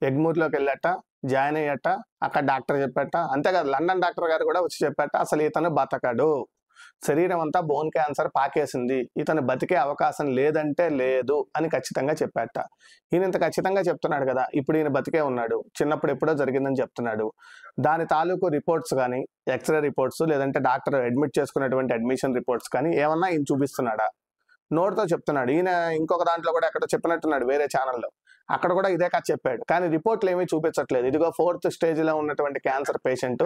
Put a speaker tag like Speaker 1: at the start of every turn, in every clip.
Speaker 1: ఎగ్మూర్లోకి వెళ్ళాట, join అయ్యాట, అక్కడ doctor చెప్పాట. అంతేకాదు London doctor గారు కూడా వచ్చి చెప్పాట అసలు ఇతను బతకడు, శరీరం అంతా బోన్ క్యాన్సర్ పాకేసింది, ఇతను బతికే అవకాశం లేదంటే లేదు అని ఖచ్చితంగా చెప్పాట. ఈయన ఇంత ఖచ్చితంగా చెప్తున్నాడు కదా, ఇప్పుడు ఈయన బతికే ఉన్నాడు, చిన్నప్పుడు ఎప్పుడో జరిగిందని చెప్తున్నాడు. దాని తాలూకు రిపోర్ట్స్ కానీ, ఎక్స్రే రిపోర్ట్స్, లేదంటే డాక్టర్ అడ్మిట్ చేసుకున్నటువంటి అడ్మిషన్ రిపోర్ట్స్ కానీ ఏమన్నా ఈయన చూపిస్తున్నాడా? నోటితో చెప్తున్నాడు. ఈయన ఇంకొక దాంట్లో కూడా ఎక్కడో చెప్పినట్టున్నాడు వేరే ఛానల్లో, అక్కడ కూడా ఇదే కథ చెప్పాడు. కానీ రిపోర్ట్లు ఏమీ చూపించట్లేదు. ఇదిగో 4th స్టేజ్లో ఉన్నటువంటి క్యాన్సర్ పేషెంట్,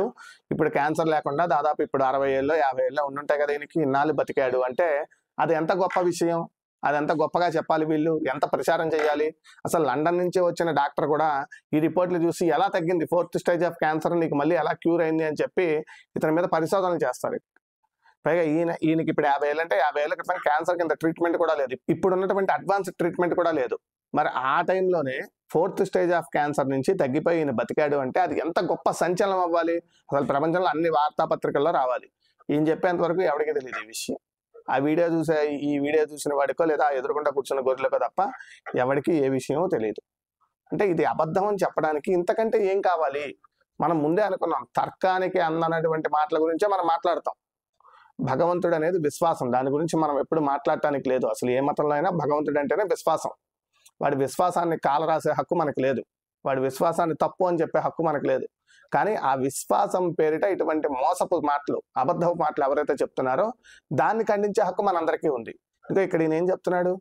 Speaker 1: ఇప్పుడు క్యాన్సర్ లేకుండా దాదాపు ఇప్పుడు 60 ఏళ్ళో 50 ఏళ్ళో ఉండుంటాయి కదా, ఈయనకి ఇన్నాళ్ళు బతికాడు అంటే అది ఎంత గొప్ప విషయం, అది ఎంత గొప్పగా చెప్పాలి, వీళ్ళు ఎంత ప్రచారం చేయాలి. అసలు లండన్ నుంచి వచ్చిన డాక్టర్ కూడా ఈ రిపోర్ట్లు చూసి ఎలా తగ్గింది 4th స్టేజ్ ఆఫ్ క్యాన్సర్, నీకు మళ్ళీ ఎలా క్యూర్ అయింది అని చెప్పి ఇతని మీద పరిశోధనలు చేస్తారు. పైగా ఈయనకి ఇప్పుడు 50 ఏళ్ళు అంటే 50 ఏళ్ళ క్రితం క్యాన్సర్ కింద ట్రీట్మెంట్ కూడా లేదు, ఇప్పుడు ఉన్నటువంటి అడ్వాన్స్డ్ ట్రీట్మెంట్ కూడా లేదు. మరి ఆ టైంలోనే 4th స్టేజ్ ఆఫ్ క్యాన్సర్ నుంచి తగ్గిపోయి ఈయన బతికాడు అంటే అది ఎంత గొప్ప సంచలనం అవ్వాలి, అసలు ప్రపంచంలో అన్ని వార్తాపత్రికల్లో రావాలి. ఈయన చెప్పేంత వరకు ఎవరికి తెలియదు ఈ విషయం. ఈ వీడియో చూసిన వాడికో లేదా ఎదురుకుండా కూర్చున్న గొర్రెలకో తప్ప ఎవరికి ఏ విషయమో తెలియదు. అంటే ఇది అబద్ధం అని చెప్పడానికి ఇంతకంటే ఏం కావాలి? మనం ముందే అనుకున్నాం, తర్కానికి అందనటువంటి మాటల గురించే మనం మాట్లాడతాం. భగవంతుడు అనేది విశ్వాసం, దాని గురించి మనం ఎప్పుడు మాట్లాడటానికి లేదు. అసలు ఏ మతంలో అయినా భగవంతుడు అంటేనే విశ్వాసం. వాడి విశ్వాసాన్ని కాలరాసే హక్కు మనకు లేదు, వాడి విశ్వాసాన్ని తప్పు అని చెప్పే హక్కు మనకు లేదు. కానీ ఆ విశ్వాసం పేరిట ఇటువంటి మోసపు మాటలు, అబద్ధపు మాటలు ఎవరైతే చెప్తున్నారో దాన్ని ఖండించే హక్కు మనందరికీ ఉంది. ఇంకా ఇక్కడ ఈయన ఏం చెప్తున్నాడు,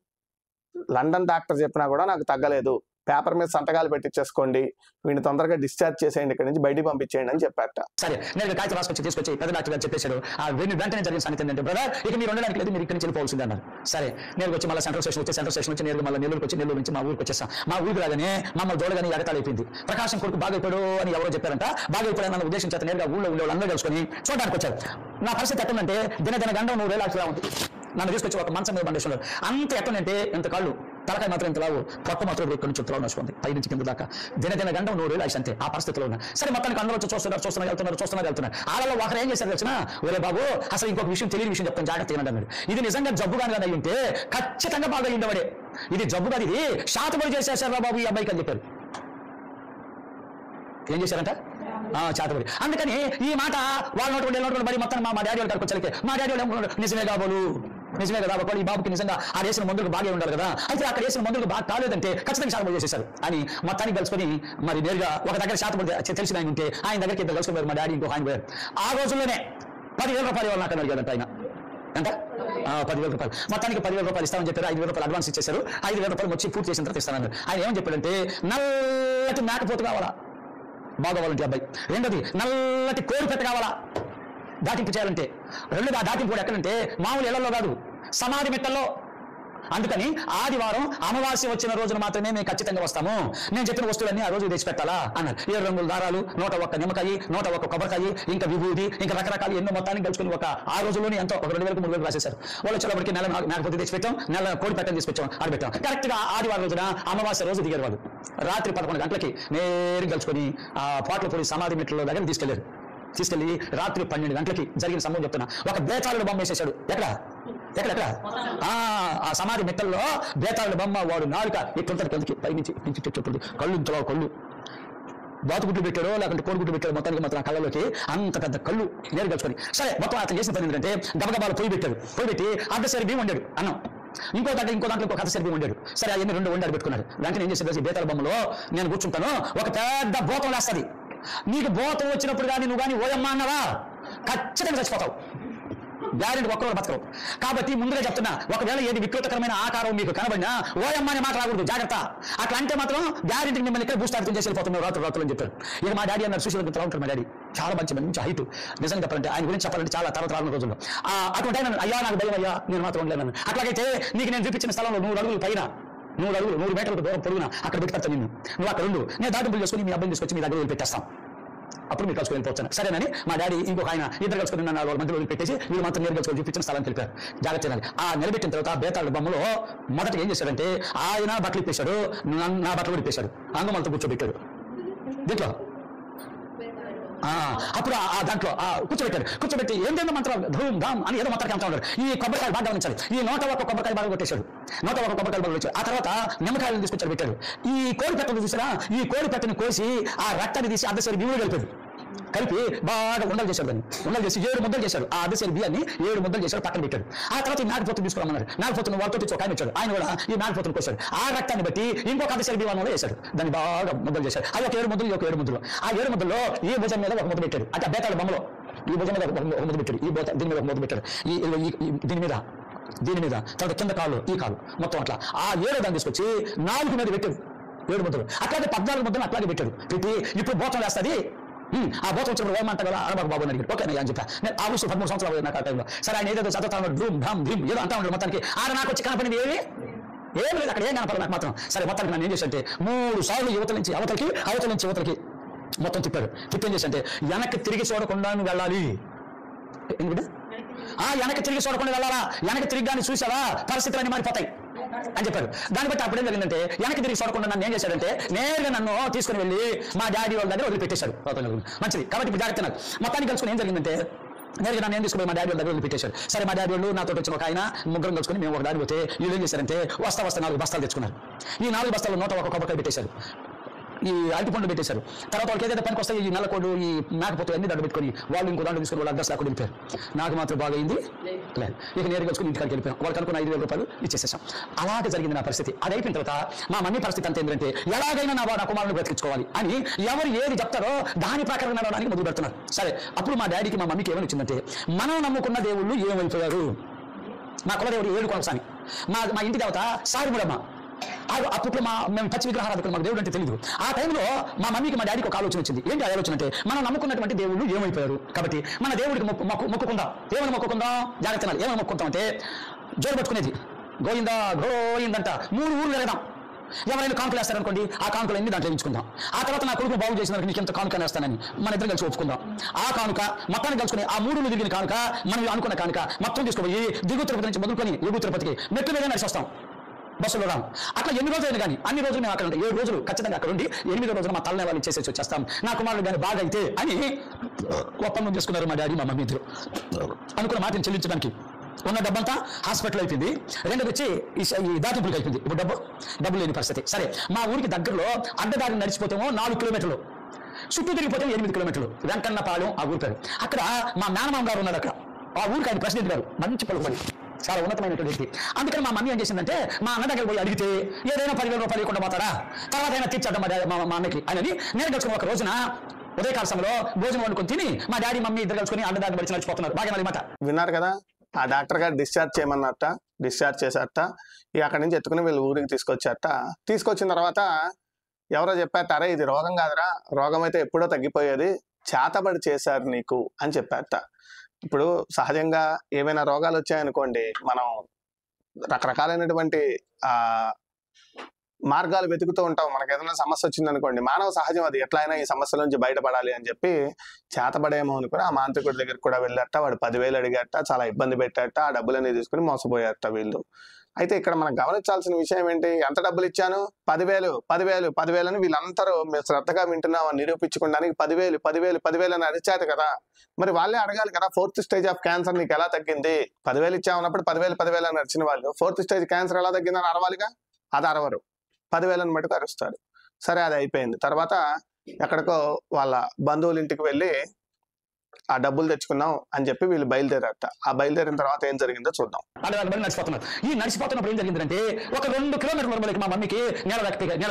Speaker 1: లండన్ డాక్టర్ చెప్పినా కూడా నాకు తగ్గలేదు, పేపర్ మీద సంతకాలు పెట్టించేసుకోండి, వీడిని తొందరగా డిశ్చార్జ్ చేసేయండి, ఇక్కడ నుంచి బయటికి పంపించేయండి అని చెప్పారట.
Speaker 2: సరే, నేను కాగితం రాసుకొచ్చి తీసుకొచ్చి పెద్ద డాక్టర్ గారు చెప్పేశాడు. ఆ వెంటనే జరిగిన సంగతి ఏంటంటే, బ్రదర్ ఇక మీరు ఉండడానికి లేదు, మీరు ఇక్కడ నుంచి వెళ్ళిపోవాల్సింది అన్నారు. సరే, నేను వచ్చి మళ్ళీ సెంట్రల్ స్టేషన్ వచ్చి నేను మళ్ళీ నెల్లూరుకి వచ్చి, నెల్లూరు నుంచి మా ఊరికి వచ్చేసాం. మా ఊరికి రాగానే మమ్మల్ని దూడగానే ఎగతాళైపోయింది. ప్రకాశం కొడుకు బాగైపోయాడు అని ఎవరో చెప్పారంట. బాగైపోయాడు అన్న ఉద్దేశం చేత నేరుగా ఊళ్ళో ఉండే వాళ్ళందరూ కలుసుకొని చూడడానికి వచ్చారు. నా పరిస్థితి ఎట్టుందంటే దిన గండం 100 వేలు అట్లా ఉంటుంది. నన్ను తీసుకొచ్చి ఒక మంచం మీద బండేస్తున్నారు. అంత ఎట్లంటే ఇంత కాళ్ళు, తలకాయ మాత్రం ఇంత లావు, పొట్ట మాత్రం ఇక్కడ నుంచి ఉత్తరాలు నడుచుకుంది పై నుంచి కింద దాకా. దిన గండం 100 వేలు అంతే. ఆ పరిస్థితిలో ఉన్నా. సరే, మొత్తానికి అందరూ వచ్చి చూస్తున్నారు. ఆడలో ఒకరు ఏం చేశారు తెలిసిన, ఒరే బాబు అసలు ఇంకొక విషయం, తెలియని విషయం చెప్తాను, జాగ్రత్త ఏనండి అన్నాడు. ఇది నిజంగా జబ్బుగానే అయి ఉంటే ఖచ్చితంగా బాగా ఉండేవాడే. ఇది జబ్బు కాదు, ఇది శాతబడి చేసేసారా బాబు ఈ అబ్బాయికి అని చెప్పారు. ఏం చేశారంట? చేతబడి. అందుకని ఈ మాట వాళ్ళ నోటు మరి మొత్తం మా డాడీ వాళ్ళకి వచ్చాకే, మా డాడీ వాళ్ళు నిజమే కదా బాబు, ఈ బాబుకి నిజంగా ఆ వేసిన మందులకు బాగా ఉండాలి కదా, అయితే అక్కడ వేసిన మందులకు బాగా కాలేదంటే ఖచ్చితంగా శాతబడి చేసేశారు అని మొత్తానికి కలుసుకొని మరి నేరుగా ఒక దగ్గర శాతబడి తెలిసిన ఆయన ఉంటే ఆయన దగ్గరికి ఇద్దరు కలుసుకున్నారు. మా డాడీ ఇంకో ఆయన పోయారు. ఆ రోజుల్లోనే 10,000 రూపాయలు వాళ్ళు నాకు అడిగారంట. ఆయన ఎంత? 10,000 రూపాయలు. మొత్తానికి 10,000 రూపాయలు ఇస్తామని చెప్పారు. 5,000 రూపాయలు అడ్వాన్స్ ఇచ్చేశారు. 5,000 రూపాయలు వచ్చి పూర్తి చేసిన తర్వాత ఇస్తానన్నారు. ఆయన ఏమని చెప్పాడంటే, నల్లటి మేకపోతు కావాలా బాగోవాలంటే అబ్బాయి, రెండోది నల్లటి కోడి పెట్ట కావాలా దాటింపు చేయాలంటే, రెండోది ఆ దాటింపు కూడా ఎక్కడంటే మామూలు ఇళ్లలో కాదు, సమాధి మెట్టల్లో. అందుకని ఆదివారం అమావాస్య వచ్చిన రోజున మాత్రమే మేము ఖచ్చితంగా వస్తాము, నేను చెప్పిన వస్తువులన్నీ ఆ రోజు తెచ్చి పెట్టాలా అన్నారు. 7 రంగుల దారాలు, 101 నిమ్మకాయ, 101 కొబ్బరికాయ, ఇంకా విభూది, ఇంకా రకరకాలు ఎన్నో మొత్తాన్ని కలుసుకుని ఆ రోజులోనే ఎంతో ఒక 2,000 3,000 రాసేశారు. వాళ్ళు వచ్చేటప్పటికి నెల మేకపోతే తెచ్చి పెట్టాం, నెల కోడి పెట్టని తీసుకొచ్చాం, ఆడబెట్టాం. కరెక్ట్గా ఆదివారం రోజున అమావాస్య రోజు దిగారు వాళ్ళు. రాత్రి 11 గంటలకి నేరుగా కలుసుకొని ఆ పాటలపూడి సమాధి మెట్ల దగ్గర తీసుకెళ్ళి రాత్రి 12 గంటలకి జరిగిన సంభవం చెప్తున్నా. ఒక బేతాళుడు బొమ్మ వేసేసాడు. ఎక్కడ ఆ సమాధి మెట్టల్లో బేతాళుడు బొమ్మ. వాడు నాలుక ఇట్లుంటాడు కిందకి, పైనుంచి కళ్ళు బాతుగుడ్లు పెట్టాడో లేకుంటే కోడిగుడ్లు పెట్టాడు, మొత్తానికి మాత్రం కళ్ళలోకి అంత పెద్ద కళ్ళు నేరు కలుసుకొని. సరే, మొత్తం అతను చేసిన పని ఏంటంటే గబగబాలు పొయ్యి పెట్టి అర్ధసరి బియ్యం వండాడు అన్నం. ఇంకో దాంట్లో ఒక అర్ధసరి బియ్యం వండాడు. సరే, అవన్నీ 2 వండాడు పెట్టుకున్నాడు. వెంటనే ఏం చేశాడు, బేతాళ బొమ్మలో నేను కూర్చుంటాను, ఒక పెద్ద భూతం లేస్తుంది. నీకు భూతం వచ్చినప్పుడు కానీ నువ్వు కానీ ఓయమ్మా అన్నావా ఖచ్చితంగా చచ్చిపోతావు, గ్యారెంటీ ఒక్కరు బతకవు. కాబట్టి ముందుగా చెప్తున్నా, ఒకవేళ ఏది వికృతకరమైన ఆకారం మీకు కనబడినా ఓయమ్మ అని మాట రాకూడదు, జాగ్రత్త. అట్లా అంటే మాత్రం గ్యారెంటీ మిమ్మల్ని ఇక్కడ భూస్థాపితం చేసి వెళ్ళిపోతున్నావు రాత్రులు అని చెప్పారు. ఇక మా డాడీ అన్నారు, సుశీల ఉంటారు మా డాడీ, చాలా మంచి హైట్. నిజంగా చెప్పాలంటే ఆయన గురించి చెప్పాలంటే చాలా తర్వాత రానున్న రోజుల్లో అటువంటి ఆయన, అయ్యా నాకు భయం అయ్యా, నేను మాత్రం ఉండలేను. అట్లాగైతే నీకు నేను చూపించిన స్థలంలో 100 అడుగుల పైన 100 మీటర్లకు దూరం పొడుగున అక్కడ పెట్టుకొస్తాను నిన్ను, నువ్వు అక్కడ ఉండు, నేను దాటింపులు చేసుకుని మీ అబ్బాయిని తీసుకొచ్చి మీ దగ్గర పెట్టేస్తాం, అప్పుడు మీరు కలుసుకొని వెళ్ళిపోతాను. సరేనని మా డాడీ ఇంకొక ఆయన ఇద్దరు కలుసుకుని నన్ను 4 మంది పెట్టేసి వీళ్ళు మాత్రం నేరు కలుసుకొని చూపించిన స్థలం తెలిపారు. జాగ్రత్త చేయాలి. ఆ నిలబెట్టిన తర్వాత బేతాళుడు బొమ్మలో మొదట ఏం చేశాడంటే, ఆయన బట్టలు ఇప్పేశాడు, నా బట్టలు కూడా ఇప్పేశాడు, అంగమలతో కూర్చోబెట్టాడు. దీంట్లో అప్పుడు ఆ దాంట్లో కూర్చోబెట్టి ఏంటంటే మంత్రాలు ధూమ్ ధామ్ అని ఏదో మంత్రాలు అంటా ఉన్నారు. ఈ కొబ్బరికాయ బాగా గమనించాలి. ఈ 101 కొబ్బరికాయ బాగా కొట్టేశాడు. 101 కొబ్బరికాయలు బాగా వచ్చాడు. ఆ తర్వాత నిమ్మకాయలను తీసుకొచ్చారు పెట్టాడు. ఈ కోడి పెట్టను చూసారా, ఈ కోడి పెట్టను కోసి ఆ రక్తాన్ని తీసి అర్ధశేరి బియ్యంలో కలిపి బాగా ఉండలు చేశాడు. దాన్ని ఉండలు చేసి 7 ముద్దలు చేశాడు. ఆ అర్ధశేరి బియ్యాన్ని 7 ముద్దలు చేశాడు, పక్కన పెట్టాడు. ఆ తర్వాత ఈ నాగపోతును తీసుకురమ్మన్నారు. నాగపోతును వాళ్ళతో ఒక ఆయన వచ్చాడు. ఆయన కూడా ఈ నాగపోతును కోసాడు. ఆ రక్తాన్ని బట్టి ఇంకొక అర్ధశేరి బియ్యంలో వేశాడు. దాన్ని బాగా ముద్దలు చేశాడు. అది ఒక 7 ముద్దలు, ఒక 7 ముద్దలు. ఆ 7 ముద్దల్లో ఈ భుజం మీద ఒక ముద్ద పెట్టాడు. అంటే ఆ బేతాళ బొమ్మలో ఈ భుజం మీద ఒక ముద్ద పెట్టాడు. ఈ దీని మీద ఒక ముద్ద పెట్టాడు. దీని మీద తర్వాత కింద కాళ్ళు, ఈ కాలు మొత్తం అట్లా ఆ 7 దాన్ని తీసుకొచ్చి 4 మీద పెట్టాడు. 7 ముద్దలు అట్లాగే 14 ముద్దలు అట్లాగే పెట్టాడు. పెట్టి ఇప్పుడు బోతం వేస్తుంది. ఆ బోతం వచ్చినప్పుడు ఏమంటా కదా అరబాబు బాబు అని అడిగాడు. ఓకే అని చెప్పా. నేను ఆ వయసు 13 సంవత్సరాలు నాకు ఆ టైంలో. సరే ఆయన ఏదో చదువుతాను ధూమ్ ధామ్ భీమ్ ఏదో అంటా ఉన్నాడు. మొత్తానికి నాకు వచ్చి కనపడింది ఏం లేదు, అక్కడ ఏం కనపడదు నాకు మాత్రం. సరే మొత్తానికి నన్ను ఏం చేశానంటే 3 సార్లు యువతల నుంచి అవతలకి మొత్తం తిప్పాడు. ఏం చేశానంటే వెనక్కి తిరిగి చూడకుండా వెళ్ళాలి. ఎందుకంటే వెనక్కి తిరిగి చూడకుండా వెళ్ళాలా, వెనక్కి తిరిగి కానీ చూసావా పరిస్థితులన్నీ మారిపోతాయి అని చెప్పాడు. దాన్ని బట్టి అప్పుడేం జరిగిందంటే వెనక్కి తిరిగి చూడకుండా నన్ను ఏం చేశాడంటే నేరుగా నన్ను తీసుకుని వెళ్ళి మా డాడీ వాళ్ళ దగ్గర వదిలిపెట్టేశాడు. మంచిది కాబట్టి ఇప్పుడు జాగ్రత్త. నాకు మొత్తానికి కలుసుకుని ఏం జరిగిందంటే నేరుగా నన్ను ఏం తీసుకుని మా డాడీ వాళ్ళ దగ్గర వదిలిపెట్టేశాడు. సరే మా డాడీ వాళ్ళు నాతో వచ్చిన ఒక ఆయన ముగ్గురం కలుసుకుని మేము ఒక దాడి పోతే వీళ్ళు ఏం చేశారంటే వస్తా 4 బస్తాలు తెచ్చుకున్నారు. ఈ 4 బస్తాలు 101 కొబ్బరికాయ పెట్టేశారు. ఈ అరటిపండు పెట్టేశారు. తర్వాత వాళ్ళకి ఏదైతే పనికి వస్తాయి ఈ నెలకోడు ఈ మేకపోతే అన్ని దండ పెట్టుకుని వాళ్ళు ఇంకో దాంట్లో తీసుకుని వాళ్ళు అడ్రస్ లేకుండా వెళ్ళిపోయారు. నాకు మాత్రం బాగా అయింది లేదు. ఇక నేరుగా వచ్చుకుని ఇంటికాడికి వెళ్ళిపోయాం. వాళ్ళకి అనుకున్న 5,000 రూపాయలు ఇచ్చేసేసాం. అలాగే జరిగింది నా పరిస్థితి. అది అయిపోయిన తర్వాత మా మమ్మీ పరిస్థితి అంతా ఏంటంటే ఎలాగైనా నా కుమారుని బ్రతికించుకోవాలి అని ఎవరు ఏది చెప్తారో దాని ప్రకారం నడవడానికి మొదలు పెడుతున్నారు. సరే అప్పుడు మా డాడీకి మా మమ్మీకి ఏమని వచ్చిందంటే మనం నమ్ముకున్న దేవుళ్ళు ఏమైపోయారు. మా కుల దేవుడు 7 కొనసాని మా ఇంటి దేవత సారిముడమ్మ. అప్పట్లో మేము పచ్చి విగ్రహారాధకులు, మాకు దేవుడు అంటే తెలియదు. ఆ టైంలో మా మమ్మీకి మా డాడీకి ఒక ఆలోచన వచ్చింది. ఏంటి ఆలోచన అంటే మనం నమ్ముకున్నటువంటి దేవుళ్ళు ఏమైపోయారు కాబట్టి మన దేవుడికి మొక్కుకుందాం. ఏమైనా మొక్కుకుందాం, జాగ్రత్త. ఏమైనా మొక్కుకుంటాం అంటే జోరు పట్టుకునేది గోయిందంట 3 ఊర్లు వెళ్దాం. ఎవరైనా కానుకలు వేస్తారనుకోండి, ఆ కానుకలు అన్ని దాంట్లో ఎంచుకుందాం. ఆ తర్వాత నా కొడుకు బాగు చేసిన నీకు ఎంత కానుక వేస్తానని మన ఇద్దరు కలిసి ఒప్పుకుందాం. ఆ కానుక మొత్తాన్ని కలుసుకుని ఆ 3 ఊళ్ళు తిరిగిన కానుక మనం అనుకున్న కానుక మొత్తం తీసుకుపోయి దిగువ తిరుపతి నుంచి మొదలుకొని ఎగువ తిరుపతికి మెట్ల మీద నడిచి వస్తాం. బస్సులో రాము. అట్లా ఎన్ని రోజులు అయినా కానీ అన్ని రోజులు మేము అక్కడ ఉంటాం. 7 రోజులు ఖచ్చితంగా అక్కడ ఉండి 8వ రోజున మా తలనే వాళ్ళు ఇచ్చేసి వచ్చేస్తాం. నా కుమారుడు కానీ బాగా అయితే అని ఒప్పందం చేసుకున్నారు మా డాడీ మా మమ్మీ ఇద్దరు. అనుకున్న మాటను చెల్లించడానికి ఉన్న డబ్బంతా హాస్పిటల్ అయిపోయింది. 2 వచ్చి ఈ దాటింపులకి అయిపోయింది. ఇప్పుడు డబ్బు లేని పరిస్థితి. సరే మా ఊరికి దగ్గరలో అడ్డదారి నడిచిపోతామో 4 కిలోమీటర్లు, చుట్టూ తిరిగిపోతే 8 కిలోమీటర్లు. వెంకన్నపాలెం ఆ ఊరు పేరు. అక్కడ మా మేనమామ గారు ఉన్నాడు. అక్కడ ఆ ఊరికి ఆయన ప్రెసిడెంట్ గారు, మంచి పలుకుబడి, చాలా ఉన్నతమైనటువంటి వ్యక్తి. అందుకని మా మమ్మీ ఏం చేసిందంటే మా అన్న దగ్గర పోయి అడిగితే ఏదైనా 10,000 రూపాయలు ఇవ్వకుండా పోతారా, తర్వాత అయినా తీర్చాడు మా అన్నకి అని నేను కలుసుకుని ఒక రోజున ఉదయకాల సమయంలో భోజనం వండుకొని తిని మా డాడీ మమ్మీ ఇద్దరు కలుసుకుని అడ్డదారి పడిచి నడిచిపోతున్నారు. బాగా అనమాట.
Speaker 1: విన్నారు కదా, ఆ డాక్టర్ గారు డిశ్చార్జ్ చేయమన్నట్ట, డిశ్చార్జ్ చేశారట. ఇక అక్కడి నుంచి ఎత్తుకుని వీళ్ళు ఊరికి తీసుకొచ్చారట. తీసుకొచ్చిన తర్వాత ఎవరో చెప్పారట, అరే ఇది రోగం కాదురా, రోగం అయితే ఎప్పుడో తగ్గిపోయేది, చేతబడి చేశారు నీకు అని చెప్పారట. ఇప్పుడు సహజంగా ఏమైనా రోగాలు వచ్చాయనుకోండి, మనం రకరకాలైనటువంటి మార్గాలు వెతుకుతూ ఉంటాం. మనకు ఏదైనా సమస్య వచ్చిందనుకోండి, మానవ సహజం అది, ఎట్లయినా ఈ సమస్యల నుంచి బయటపడాలి అని చెప్పి చేతబడేమో అనుకుని ఆ మాంత్రికుడి దగ్గరికి కూడా వెళ్ళారట. వాడు 10,000 అడిగారట, చాలా ఇబ్బంది పెట్టారట. ఆ డబ్బులన్నీ తీసుకుని మోసపోయారట వీళ్ళు. అయితే ఇక్కడ మనం గమనించాల్సిన విషయం ఏంటి, ఎంత డబ్బులు ఇచ్చాను, 10,000 అని వీళ్ళందరూ మేము శ్రద్ధగా వింటున్నామని నిరూపించుకోవడానికి 10,000 అని అరిచారు కదా. మరి వాళ్ళే అడగాలి కదా, 4th స్టేజ్ ఆఫ్ క్యాన్సర్ నీకు ఎలా తగ్గింది, 10,000 ఇచ్చామన్నప్పుడు 10,000 అని అరిచిన వాళ్ళు 4th స్టేజ్ క్యాన్సర్ ఎలా తగ్గిందని అరవాలిగా. అది అరవరు, 10,000 మటుకు అరుస్తారు. సరే అది అయిపోయింది. తర్వాత ఎక్కడికో వాళ్ళ బంధువుల ఇంటికి వెళ్ళి ఆ డబ్బులు తెచ్చుకున్నాం అని చెప్పి వీళ్ళు బయలుదేరారట. ఆ బయలుదేరిన తర్వాత ఏం జరిగిందో చూద్దాం.
Speaker 2: నడిచిపోతున్నారు. ఈ నడిచిపోతున్నప్పుడు ఏం జరిగిందంటే ఒక 2 కిలోమీటర్ల వరకు మా మమ్మీకి నేల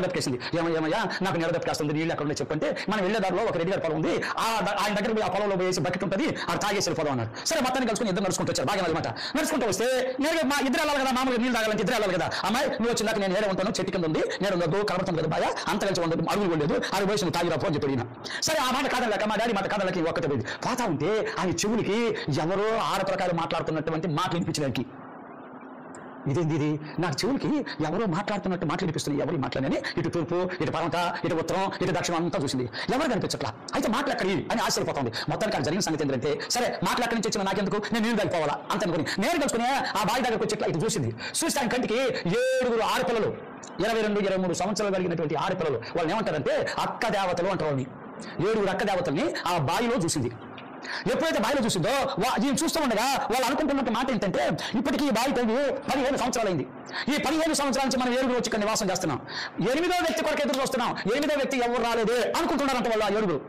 Speaker 2: దప్పికేసింది. ఏమయ్యా నాకు నేల దప్పికేస్తుంది, నీళ్ళు ఎక్కడ చెప్పంటే మనం వెళ్ళేదారిలో ఒక రెడ్డి గారి పొలం ఉంది, ఆయన దగ్గర ఆ పొలంలో వేసి బకెట్ ఉంటుంది, అది తాగేసి పొలం అన్నారు. సరే మొత్తాన్ని కలుసుకుని ఇద్దరు నడుచుకుంటూ వచ్చారు. బాగా అనమాట. నడుచుకుంటూ వస్తే నేరుగా మా ఇద్దరు వెళ్ళాలి కదా, మామూలుగా నీళ్ళు తాగాలంటే ఇద్దరు వెళ్ళాలి కదా. అమ్మాయి నువ్వు వచ్చినాక నేను నేరే ఉంటాను, చెట్టు కింద ఉంది, నేను ఉండదు కనబడుతుంది కదా బాగా, అంత కలిసి ఉండదు, అడుగులు లేదు, అది వయసు నువ్వు తాగిరాపు అని చెప్పి. సరే ఆ మాట కాదలేక మా డాడీ మాట కాదలకి ఒక్కటే పోయింది. పోతా ఉంటే ఆయన చెవులకి ఎవరో ఆడప్రకారం మాట్లాడుతున్నటువంటి మాటలు వినిపించడానికి, ఇదేంది ఇది నాకు చెవులకి ఎవరో మాట్లాడుతున్నట్టు మాటలు వినిపిస్తున్నాయి, ఎవరు మాట్లాడని ఇటు తూర్పు, ఇటు పర్వత, ఇటు ఉత్తరం, ఇటు దక్షిణం అంతా చూసింది, ఎవరు కనిపించట్లా. అయితే మాట్లాడక్కడి అని ఆశ్చర్యపోతుంది. మొత్తానికి అది జరిగిన సంగతి ఏంటంటే, సరే మాట్లాడి నుంచి వచ్చిన నాకెందుకు, నేను నీళ్ళు తగ్గిపోవాలా అంత అనుకుని నేను కలుసుకుని ఆ బావి దగ్గరకు వచ్చి ఇటు చూసింది. చూస్తే ఆయన కంటికి 7 ఆడపిల్లలు, 22, 23 సంవత్సరాలు కలిగినటువంటి ఆడపిల్లలు. వాళ్ళు ఏమంటారంటే అక్క దేవతలు అంటారు. వాళ్ళని ఏడుగురు అక్క దేవతల్ని ఆ బావిలో చూసింది. ఎప్పుడైతే బావిలో చూసిందో ఈయన చూస్తూ ఉండగా వాళ్ళు అనుకుంటున్న మాట ఏంటంటే, ఇప్పటికీ ఈ బావి తవ్వి 15 సంవత్సరాలైంది. ఈ 15 సంవత్సరాల నుంచి మనం ఏడుగురు వచ్చి ఇక్కడ నివాసం చేస్తున్నాం. 8వ వ్యక్తి కొరకు ఎదురు చూస్తున్నాం. 8వ వ్యక్తి ఎవరు రాలేదే అనుకుంటున్నారంట వాళ్ళు ఆ ఏడుగురు.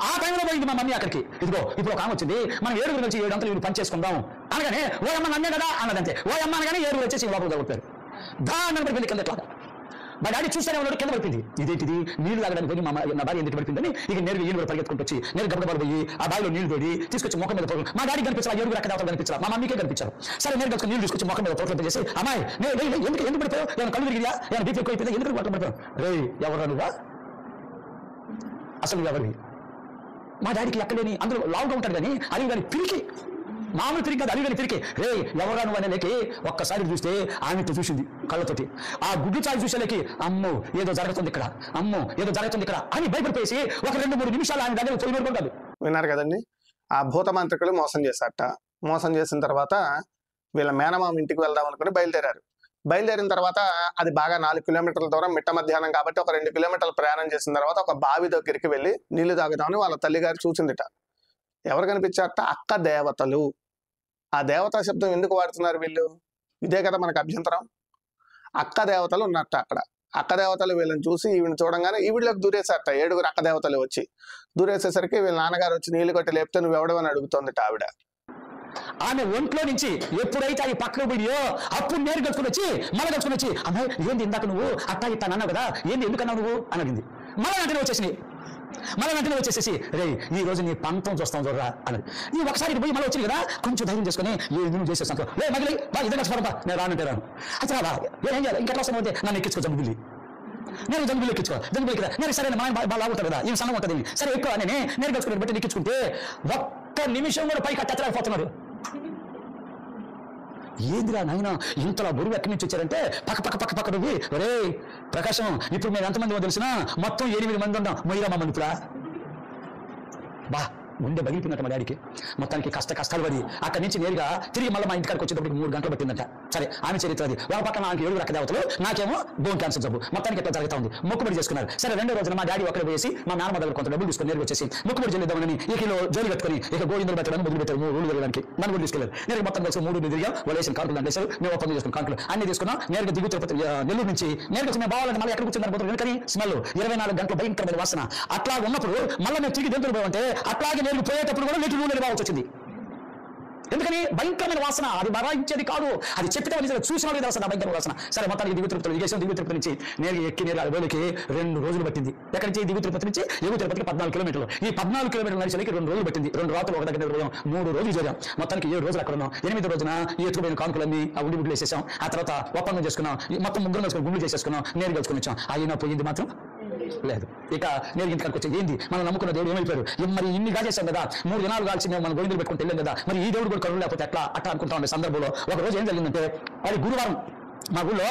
Speaker 2: ఆ టైంలో పోయింది మా మమ్మీ అక్కడికి. ఇదిగో ఇప్పుడు ఒక ఆమె వచ్చింది, మనం ఏడుగురు నుంచి 7 అంతలు పని చేసుకుందాం అనగానే, ఓ అమ్మ నన్నే కదా అన్నదంతే. ఓ అమ్మ అనగానే ఏడుగురు వచ్చేసి లోపల తగ్గుతారు. దాని వెళ్ళి కింద ఎట్లా మా డాడీ చూస్తేనే ఉన్నాడు, కింద పడిపోయింది. ఇదేంటిది నీళ్లు తాగడానికి పోయి నా భార్య ఎందుకు పడిపోయిందని ఇక నేరుగా ఈయన పరిగెత్తుకుంటూ వచ్చి నేను గబగబా పోయి ఆ బావిలో నీళ్లు తోడి తీసుకొచ్చి మొక్క మీద పోయి మా డాడీ కనిపించారు, ఏడుగురు అక్కడ దేవతలు కనిపించారు, మా మమ్మీకే కనిపించారు. సరే నేను కనుక నీళ్లు తీసుకొచ్చి మొక్క మీద తోటలు చేసి, అమ్మాయి ఎందుకు పడిపోయావు, ఏమైనా కళ్ళు తిరిగియా, ఏమైనా బీపీ ఎక్కువ అయిపోయింది, ఎందుకు పట్ల పడిపోయావు, రే ఎవరు నువ్వా, అసలు ఎవరివి? మా డాడీకి ఎక్కలేని అందులో లావుగా ఉంటాడు కానీ అది కానీ పిరికి, మామూలు పిరికి కాదు, అడిగాని పిరికి. రే ఎవరా నువ్వు అనేకి ఒక్కసారి చూస్తే ఆమెతో చూసింది కళ్ళతోటి. ఆ గుడ్డు చాలు చూసేలేకి అమ్మో ఏదో జరుగుతుంది ఇక్కడ, అమ్మో ఏదో జరుగుతుంది ఇక్కడ అని భయపడిపోయేసి ఒక 2-3 నిమిషాలు ఆమె దగ్గర పోయి నడుకుంటాడు.
Speaker 1: విన్నారు కదండి, ఆ భూత మంత్రికులు మోసం చేశారట. మోసం చేసిన తర్వాత వీళ్ళ మేనమామ ఇంటికి వెళ్దాం అనుకుని బయలుదేరారు. బయలుదేరిన తర్వాత అది బాగా 4 కిలోమీటర్ల దూరం, మిట్ట మధ్యాహ్నం కాబట్టి ఒక 2 కిలోమీటర్లు ప్రయాణం చేసిన తర్వాత ఒక బావి దగ్గరికి వెళ్ళి నీళ్లు తాగుదామని వాళ్ళ తల్లిగారు చూసిందిట. ఎవరు కనిపించారట? అక్క దేవతలు. ఆ దేవతా శబ్దం ఎందుకు వాడుతున్నారు వీళ్ళు? ఇదే కదా మనకు అభ్యంతరం. అక్క దేవతలు ఉన్నట్ట అక్కడ. అక్క దేవతలు వీళ్ళని చూసి ఈవిని చూడంగానే ఈవిడిలోకి దూరేశారట. 7 అక్క దేవతలు వచ్చి దూరేసేసరికి వీళ్ళ నాన్నగారు వచ్చి నీళ్లు కొట్టి లేపితే నువ్వు ఎవడవని అడుగుతోందిట ఆవిడ.
Speaker 2: ఆమె ఒంట్లో నుంచి ఎప్పుడైతే అది పక్కన పోయో అప్పుడు నేరు కలుసుకుని వచ్చి మళ్ళీ కలుసుకుని వచ్చి, అమ్మాయి ఏంది ఇందాక నువ్వు అట్టా ఇట్టా అన్నావు కదా, ఏంది ఎందుకన్నావు నువ్వు అని అడిగింది. మళ్ళీ వెంటనే వచ్చేసేసి రే ఈ రోజు నీ పంతం చూస్తాం చూడరా అన్నది. నీ ఒకసారి పోయి మళ్ళీ వచ్చింది కదా, కొంచెం ధైర్యం చేసుకుని నువ్వు చేసేస్తాను లే మగిలి బా ఇద్దరు కష్టపడతా, నేను రానంటే రాను. అయితే రాదా ఏం చేయాలి, ఇంకెట్లా వస్తాను అయితే నన్ను ఎక్కించుకో జంబిల్లి, నేను జంబిల్లి ఎక్కించుకో జంబిల్లి కదా, నేను సరే మా బాగా లాగుతాడు కదా, ఈ సన్నం ఉంటుంది సరే ఎక్కువ నేను కలుసుకుని బట్టి ఎక్కించుకుంటే ఒక్క నిమిషం కూడా పైకి అట్టెత్తలేకపోతున్నాడు. ఏందిరా నాయన ఇంతలా బరువు ఎక్కడి నుంచి వచ్చారంటే పక్క నువ్వు ఒరే ప్రకాశం ఇప్పుడు మేము ఎంతమంది తెలిసినా మొత్తం 8 మంది ఉన్నాం, మొయ్యరా మమ్మల్ని ఇప్పుడా బా గుండె బగిలిపోయినట్టు మా డాడీకి. మొత్తానికి కష్టాలు పడి అక్కడి నుంచి నేరుగా తిరిగి మళ్ళీ మా ఇంటికాడికి వచ్చేటప్పుడు 3 గంటలు పట్టిందంట. సరే ఆమె చరిత్ర అది. ఒక పక్కన నాకు 7 అక్క దేవతలు, నాకేమో బోన్ క్యాన్సర్ జబ్బు. మొత్తానికి ఎట్లా జరుగుతా ఉంది, మొక్కుబడి చేసుకున్నారు. సరే 2వ రోజున మా డాడీ ఒకరు వేసి మా నాన్న దగ్గర కొంత డబ్బులు తీసుకొని నేరుగా వచ్చేసి మొక్కుబడి చెల్లిద్దామని ఇకలో జోలి కట్టుకుని ఇక గోవిందులు పెట్టాలని మొదలు పెట్టారు. 3 రోజులు వెళ్ళడానికి నన్ను కూడా తీసుకెళ్ళారు. నేరుగా మొత్తం కలిసి 3 తిరిగా వాళ్ళు వేసిన కాంకులు అంటేసారు. మేము ఒప్పందం చేసుకున్న కాంకులు అన్ని తీసుకున్నాం. నేరుగా దిగు తిరుపతి నెల్లూరు నుంచి నేరుగా మేము బావాలని మళ్ళీ ఎక్కడ కూర్చున్నారు ఎందుకని స్మెల్ 24 గంటల భయంకరమైన వాసన. అట్లా ఉన్నప్పుడు మళ్ళీ మేము తిరిగి దెంతులు పోవంటే అట్లాగే నేను పోయేటప్పుడు కూడా నీటి నూనె బావచ్చు వచ్చింది. ఎందుకని భయంకరమైన వాసన, అది భరాయించేది కాదు, అది చెప్పితే చూసిన వాళ్ళకి తెలుస్తుంది ఆ భయంకరమైన వాసన. సరే మొత్తానికి దిగు తిరుపతి దిగేసాం. దిగు తిరుపతి నుంచి నేరుగా ఎక్కి నేరుగా అడవులకి 2 రోజులు పట్టింది. ఎక్కడి నుంచి దిగు తిరుపతి నుంచి ఎగువ తిరుపతికి 14 కిలోమీటర్లు. ఈ 14 కిలోమీటర్లు నడిచేకి 2 రోజులు పట్టింది. 2 రాత్రులు ఒక దగ్గర 3 రోజులు చేరాం. మొత్తానికి 7 రోజులు అక్కడ ఉన్నాం. 8వ రోజున ఈ ఎత్తుకుపోయిన కానుకలన్నీ ఆ గుడ్లు వేసేసాం. ఆ తర్వాత ఒప్పందం చేసుకున్నాం. మొత్తం 3 కలిసి గుండ్లు చేసేసుకున్నాం. నేరు కలుసుకుని వచ్చాం. అయినా పోయింది మాత్రం లేదు. ఇక నేను ఇంటికి వచ్చి ఏంది మనం నమ్ముకున్న దేవుడు ఏమైపోయారు, మరి ఇన్ని గాజేసాం కదా, 3 దినాలు కాల్చి మేము మన గోవిందులు పెట్టుకుని వెళ్ళాం కదా, మరి ఈ దేవుడు కూడా కరుణ లేకపోతే ఎట్లా అట్లా అనుకుంటా ఉండే సందర్భంలో ఒక రోజు ఏం జరిగిందంటే, అది గురువారం మా ఊళ్ళో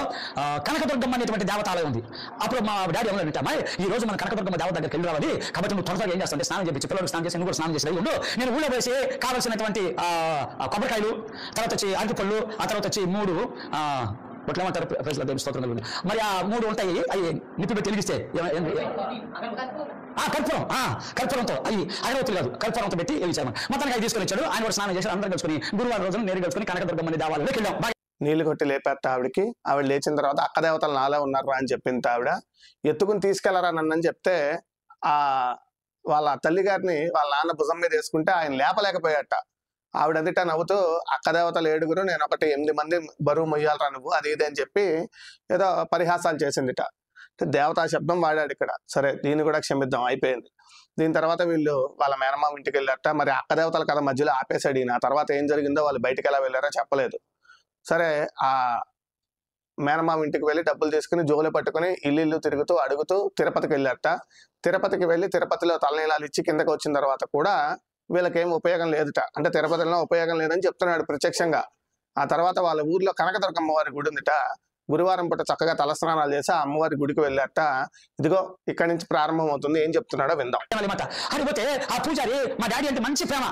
Speaker 2: కనకదుర్గమ్మ అనేటువంటి దేవతాలయం ఉంది. అప్పుడు మా డాడీ ఏమన్నాడంటే, అమ్మాయి ఈ రోజు మన కనకదుర్గమ్మ దేవత దగ్గరికి వెళ్ళి రావాలి కాబట్టి నువ్వు త్వరగా ఏం చేస్తావు స్నానం చేసి పిల్లలు స్నానం చేసి నువ్వు కూడా స్నానం చేసి ఉండు, నేను ఊళ్ళో వేసి కావాల్సినటువంటి కొబ్బరికాయలు, తర్వాత వచ్చి అరటిపళ్ళు, ఆ తర్వాత వచ్చి 3 పొట్లేమంటారు స్తోత్రం మరి ఆ 3 ఉంటాయి, అవి నిప్పు పెట్టి వెలిగిస్తే కర్పూరంతో అవి అగరవత్తులు కాదు కర్పూరంతో పెట్టి వెలిగించాము. మొత్తానికి అవి తీసుకొని వచ్చాడు. ఆయన కూడా స్నానం చేసి అందరం కలుసుకుని గురువారం రోజున నేరు కలుసుకుని కనకదుర్గమ్మ దేవాలయంలోకి వెళ్ళాం.
Speaker 1: నీళ్లు కొట్టి లేపేట ఆవిడకి. ఆవిడ లేచిన తర్వాత అక్క దేవతలు నాలా ఉన్నారా అని చెప్పింది ఆవిడ. ఎత్తుకుని తీసుకెళ్లరా నన్నని చెప్తే ఆ వాళ్ళ తల్లి గారిని వాళ్ళ నాన్న భుజం మీద వేసుకుంటే ఆయన లేపలేకపోయాట. ఆవిడ అదిట నవ్వుతూ అక్క దేవతలు 7 నేను ఒకటి 8 మంది బరువు మొయ్యాలరా నువ్వు అది ఇది అని చెప్పి ఏదో పరిహాసాలు చేసిందిట. దేవతా శబ్దం వాడాడు ఇక్కడ. సరే దీన్ని కూడా క్షమిద్దాం, అయిపోయింది. దీని తర్వాత వీళ్ళు వాళ్ళ మేనమామ ఇంటికి వెళ్ళారట. మరి అక్క దేవతల కథ మధ్యలో ఆపేశాడు ఈయన. తర్వాత ఏం జరిగిందో వాళ్ళు బయటికి ఎలా వెళ్ళారో చెప్పలేదు. సరే ఆ మేనమామ ఇంటికి వెళ్ళి డబ్బులు తీసుకుని జోలు పట్టుకుని ఇల్లు తిరుగుతూ అడుగుతూ తిరుపతికి వెళ్ళారట. తిరుపతికి వెళ్ళి తిరుపతిలో తలనీలాలు ఇచ్చి కిందకి వచ్చిన తర్వాత కూడా వీళ్ళకేం ఉపయోగం లేదుట. అంటే తిరుపతిలో ఉపయోగం లేదని చెప్తున్నాడు ప్రత్యక్షంగా. ఆ తర్వాత వాళ్ళ ఊర్లో కనకదుర్గమ్మ వారి గుడి ఉందిట. గురువారం పూట చక్కగా తలస్నానాలు చేసి ఆ అమ్మవారి గుడికి వెళ్ళారట. ఇదిగో ఇక్కడి నుంచి ప్రారంభం అవుతుంది. ఏం చెప్తున్నాడో విందాం.
Speaker 2: అడిగిపోతే ఆ పూజారి మా డాడీ అంటే మంచి ప్రేమ,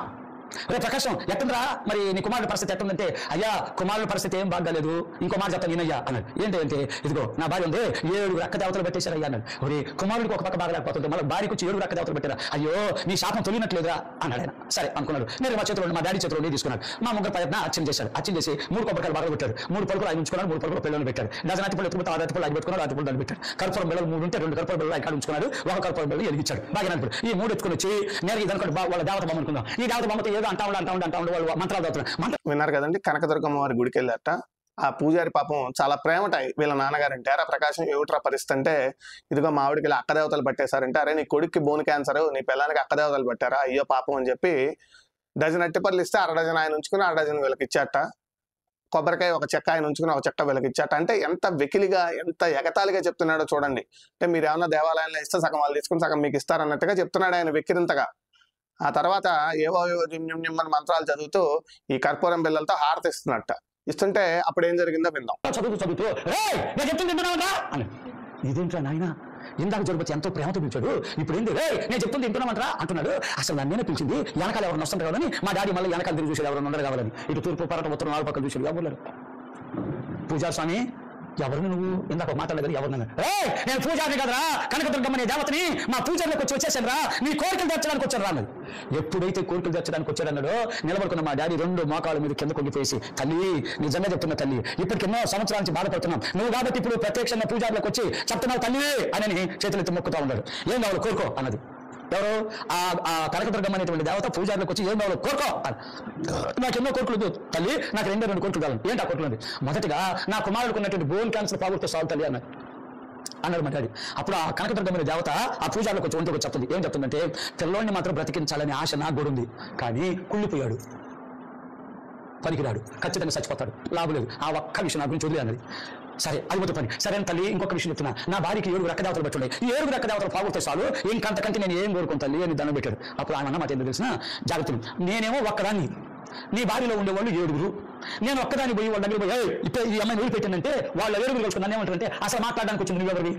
Speaker 2: రే ప్రకాశం ఎట్టుందిరా మరి నీ కుమారుడి పరిస్థితి ఎట్టుందంటే, అయ్యా కుమారుడి పరిస్థితి ఏం బాగాలేదు, ఇంకో మాట చెప్తాను నేనయ్యా అన్నాడు. ఏంటంటే ఇదిగో నా భార్య ఉంది 7 రక్క దేవతలు పెట్టేశారయ్యా అన్నాడు. ఒరే కుమారుడికి ఒక పక్క బాగలేకపోతుంటే మళ్ళీ భార్యకు వచ్చి 7 రక్క దేవతలు పెట్టారా, అయ్యో నీ శాపం తొలినట్లేదురా అన్నాడు ఆయన. సరే అనుకున్నాడు. నేను మా చేతిలో మా డాడీ చేతిలో తీసుకున్నాడు. మా ముగ్గురు ప్రయత్నం అర్చన చేశాడు. అర్చన చేసి 3 కొబ్బరికాయలు బాగా పెట్టాడు. 3 పలుకులు ఆయన ఉంచుకున్నాడు, 3 పలుకులు పిల్లలు పెట్టాడు. డజన్ అతిపళ్ళు ఎత్తుకుంటే 6 అతిపళ్ళు ఆయన పెట్టుకున్నాడు, 6 అతిపళ్ళు దాన్ని పెట్టాడు. కర్పూరం బిళ్ళలు 3 ఉంటే 2 కర్పూరం బిళ్ళలు ఆయన ఉంచుకున్నాడు, 1 కర్పూరం బిళ్ళలు ఎలిగించాడు. బాగా అనిపడు ఈ 3 ఎత్తుకుని వచ్చి నేను ఇదనుకోండి వాళ్ళ దేవత బొమ్మ అనుకుందాం. ఈ దేవత బొమ్మతో ఏదో అంటా ఉండి వాళ్ళు మంత్రాలు చదువుతున్నారు.
Speaker 1: విన్నారు కదండి, కనకదుర్గమ్మ వారి గుడికి వెళ్ళారట. ఆ పూజారి పాపం చాలా ప్రేమట వీళ్ళ నాన్నగారంటే, అరా ప్రకాశం ఏమిట్రా పరిస్థితి అంటే, ఇదిగో మా ఆవిడికి ఇలా అక్కదేవతలు పట్టేశారంటే, అరే నీ కొడుక్కి బోన్ క్యాన్సర్, నీ పిల్లానికి అక్కదేవతలు పట్టారా, అయ్యో పాపం అని చెప్పి డజన్ అట్టిపర్లు ఇస్తే 1/2 డజన్ ఆయన ఉంచుకుని 1/2 డజన్ వీళ్ళకి ఇచ్చాట. కొబ్బరికాయ ఒక చెక్క ఆయన ఉంచుకుని ఒక చెక్క వీళ్ళకి ఇచ్చాట. అంటే ఎంత వెకిలిగా ఎంత ఎగతాళిగా చెప్తున్నాడో చూడండి. అంటే మీరు ఏమన్నా దేవాలయంలో ఇస్తే సగం వాళ్ళు తీసుకుని సగం మీకు ఇస్తారన్నట్టుగా చెప్తున్నాడు ఆయన వెక్కిరింతగా. ఆ తర్వాత ఏవో నిమ్మని మంత్రాలు చదువుతూ ఈ కర్పూరం బిళ్ళలతో హారతిస్తున్నట్ట. ఇస్తుంటే అప్పుడు ఏం జరిగిందో విందాం.
Speaker 2: చదువుతూ ఇదేంట్రా నాయన, ఇందాక జరుగుతుంది ఎంతో ప్రేమతో పిలిచాడు, ఇప్పుడు ఏంటి రే నేను చెప్తుంది వింటున్నామంటారా అంటున్నాడు. అసలు నన్నే పిలిచింది, వెనకాల ఎవరు వస్తుంటారు కావాలని మా డాడీ మళ్ళీ వెనకాల తిరిగి చూసాడు, ఎవరు ఉండరు కావాలని. ఇటు తూర్పు పరట ఉత్తరం 4 పక్కలు చూసాడు. ఎవరు పూజారి స్వామి ఎవరిని నువ్వు ఇందాక మాట్లాడలేదు, ఎవరినన్నా నేను పూజారిని కదరా, కనకదుర్గమ్మ దేవతని, మా పూజారిలోకి వచ్చేసాను రా, నీ కోరికలు తెచ్చడానికి వచ్చాను రా అన్నది. ఎప్పుడైతే కోరికలు తెచ్చడానికి వచ్చాడన్నాడో నిలబడుకున్న మా డాడీ 2 మోకాళ్ళ మీద కింద కొంగిపోయేసి, తల్లి నిజంగా చెప్తున్నా తల్లి, ఇప్పటికి ఎన్నో సంవత్సరాల నుంచి బాధపడుతున్నాం, నువ్వు కాబట్టి ఇప్పుడు ప్రత్యక్షంగా పూజారిలోకి వచ్చి చెప్తున్నావు తల్లి అని చేతులెత్తి మొక్కుతా ఉన్నాడు. ఏం కావాలి కోరుకో అన్నది. ఎవరు ఆ కనకదుర్గమ్మ అనేటువంటి దేవత పూజారిలోకి వచ్చి ఏం కావాలి కోరుకో, నాకు ఎన్నో కోరికలు తల్లి, నాకు 2 కోరికలు కావాలి. ఏంటి ఆ కోరికలు? మొదటిగా నా కుమారుడికి ఉన్నటువంటి బోన్ క్యాన్సర్ పోగొట్టే చాలు తల్లి అన్నాడు మా డాడీ. అప్పుడు ఆ కనకదుర్గమ్మ దేవత ఆ పూజారిలోకి వచ్చి ఒంటికి చెప్తుంది. ఏం చెప్తుందంటే, పిల్లోడిని మాత్రం బ్రతికించాలనే ఆశ నాకు కూడా ఉంది, కానీ కుళ్ళిపోయాడు, పనికిరాడు, ఖచ్చితంగా చచ్చిపోతాడు, లాభలేదు, ఆ ఒక్క విషయం నా గురించి వదిలే అన్నది. సరే అది మొదటి పని. సరే తల్లి ఇంకొక విషయం చెప్తున్నా, నా భార్యకి 7 రక్క దేవతలు పెట్టున్నాయి, ఈ 7 రక్క దేవతలు పోగొట్టే చాలు, ఇంకంతకంటే నేను ఏం కోరుకుని తల్లి అని దండం పెట్టాడు. అప్పుడు ఆయన అన్నమాట ఎందుకు తెలిసిన జాగ్రత్తలు, నేనేమో ఒక్కదాన్ని, నీ భార్యలో ఉండేవాళ్ళు 7, నేను ఒక్కదాన్ని పోయి వాళ్ళ దగ్గర పోయి ఇప్పుడు ఈ అమ్మాయిని వదిలిపెట్టిందంటే వాళ్ళ 7 కలుసుకుని నన్ను ఏమంటారంటే, అసలు మాట్లాడడానికి వచ్చింది నువ్వెవరివి,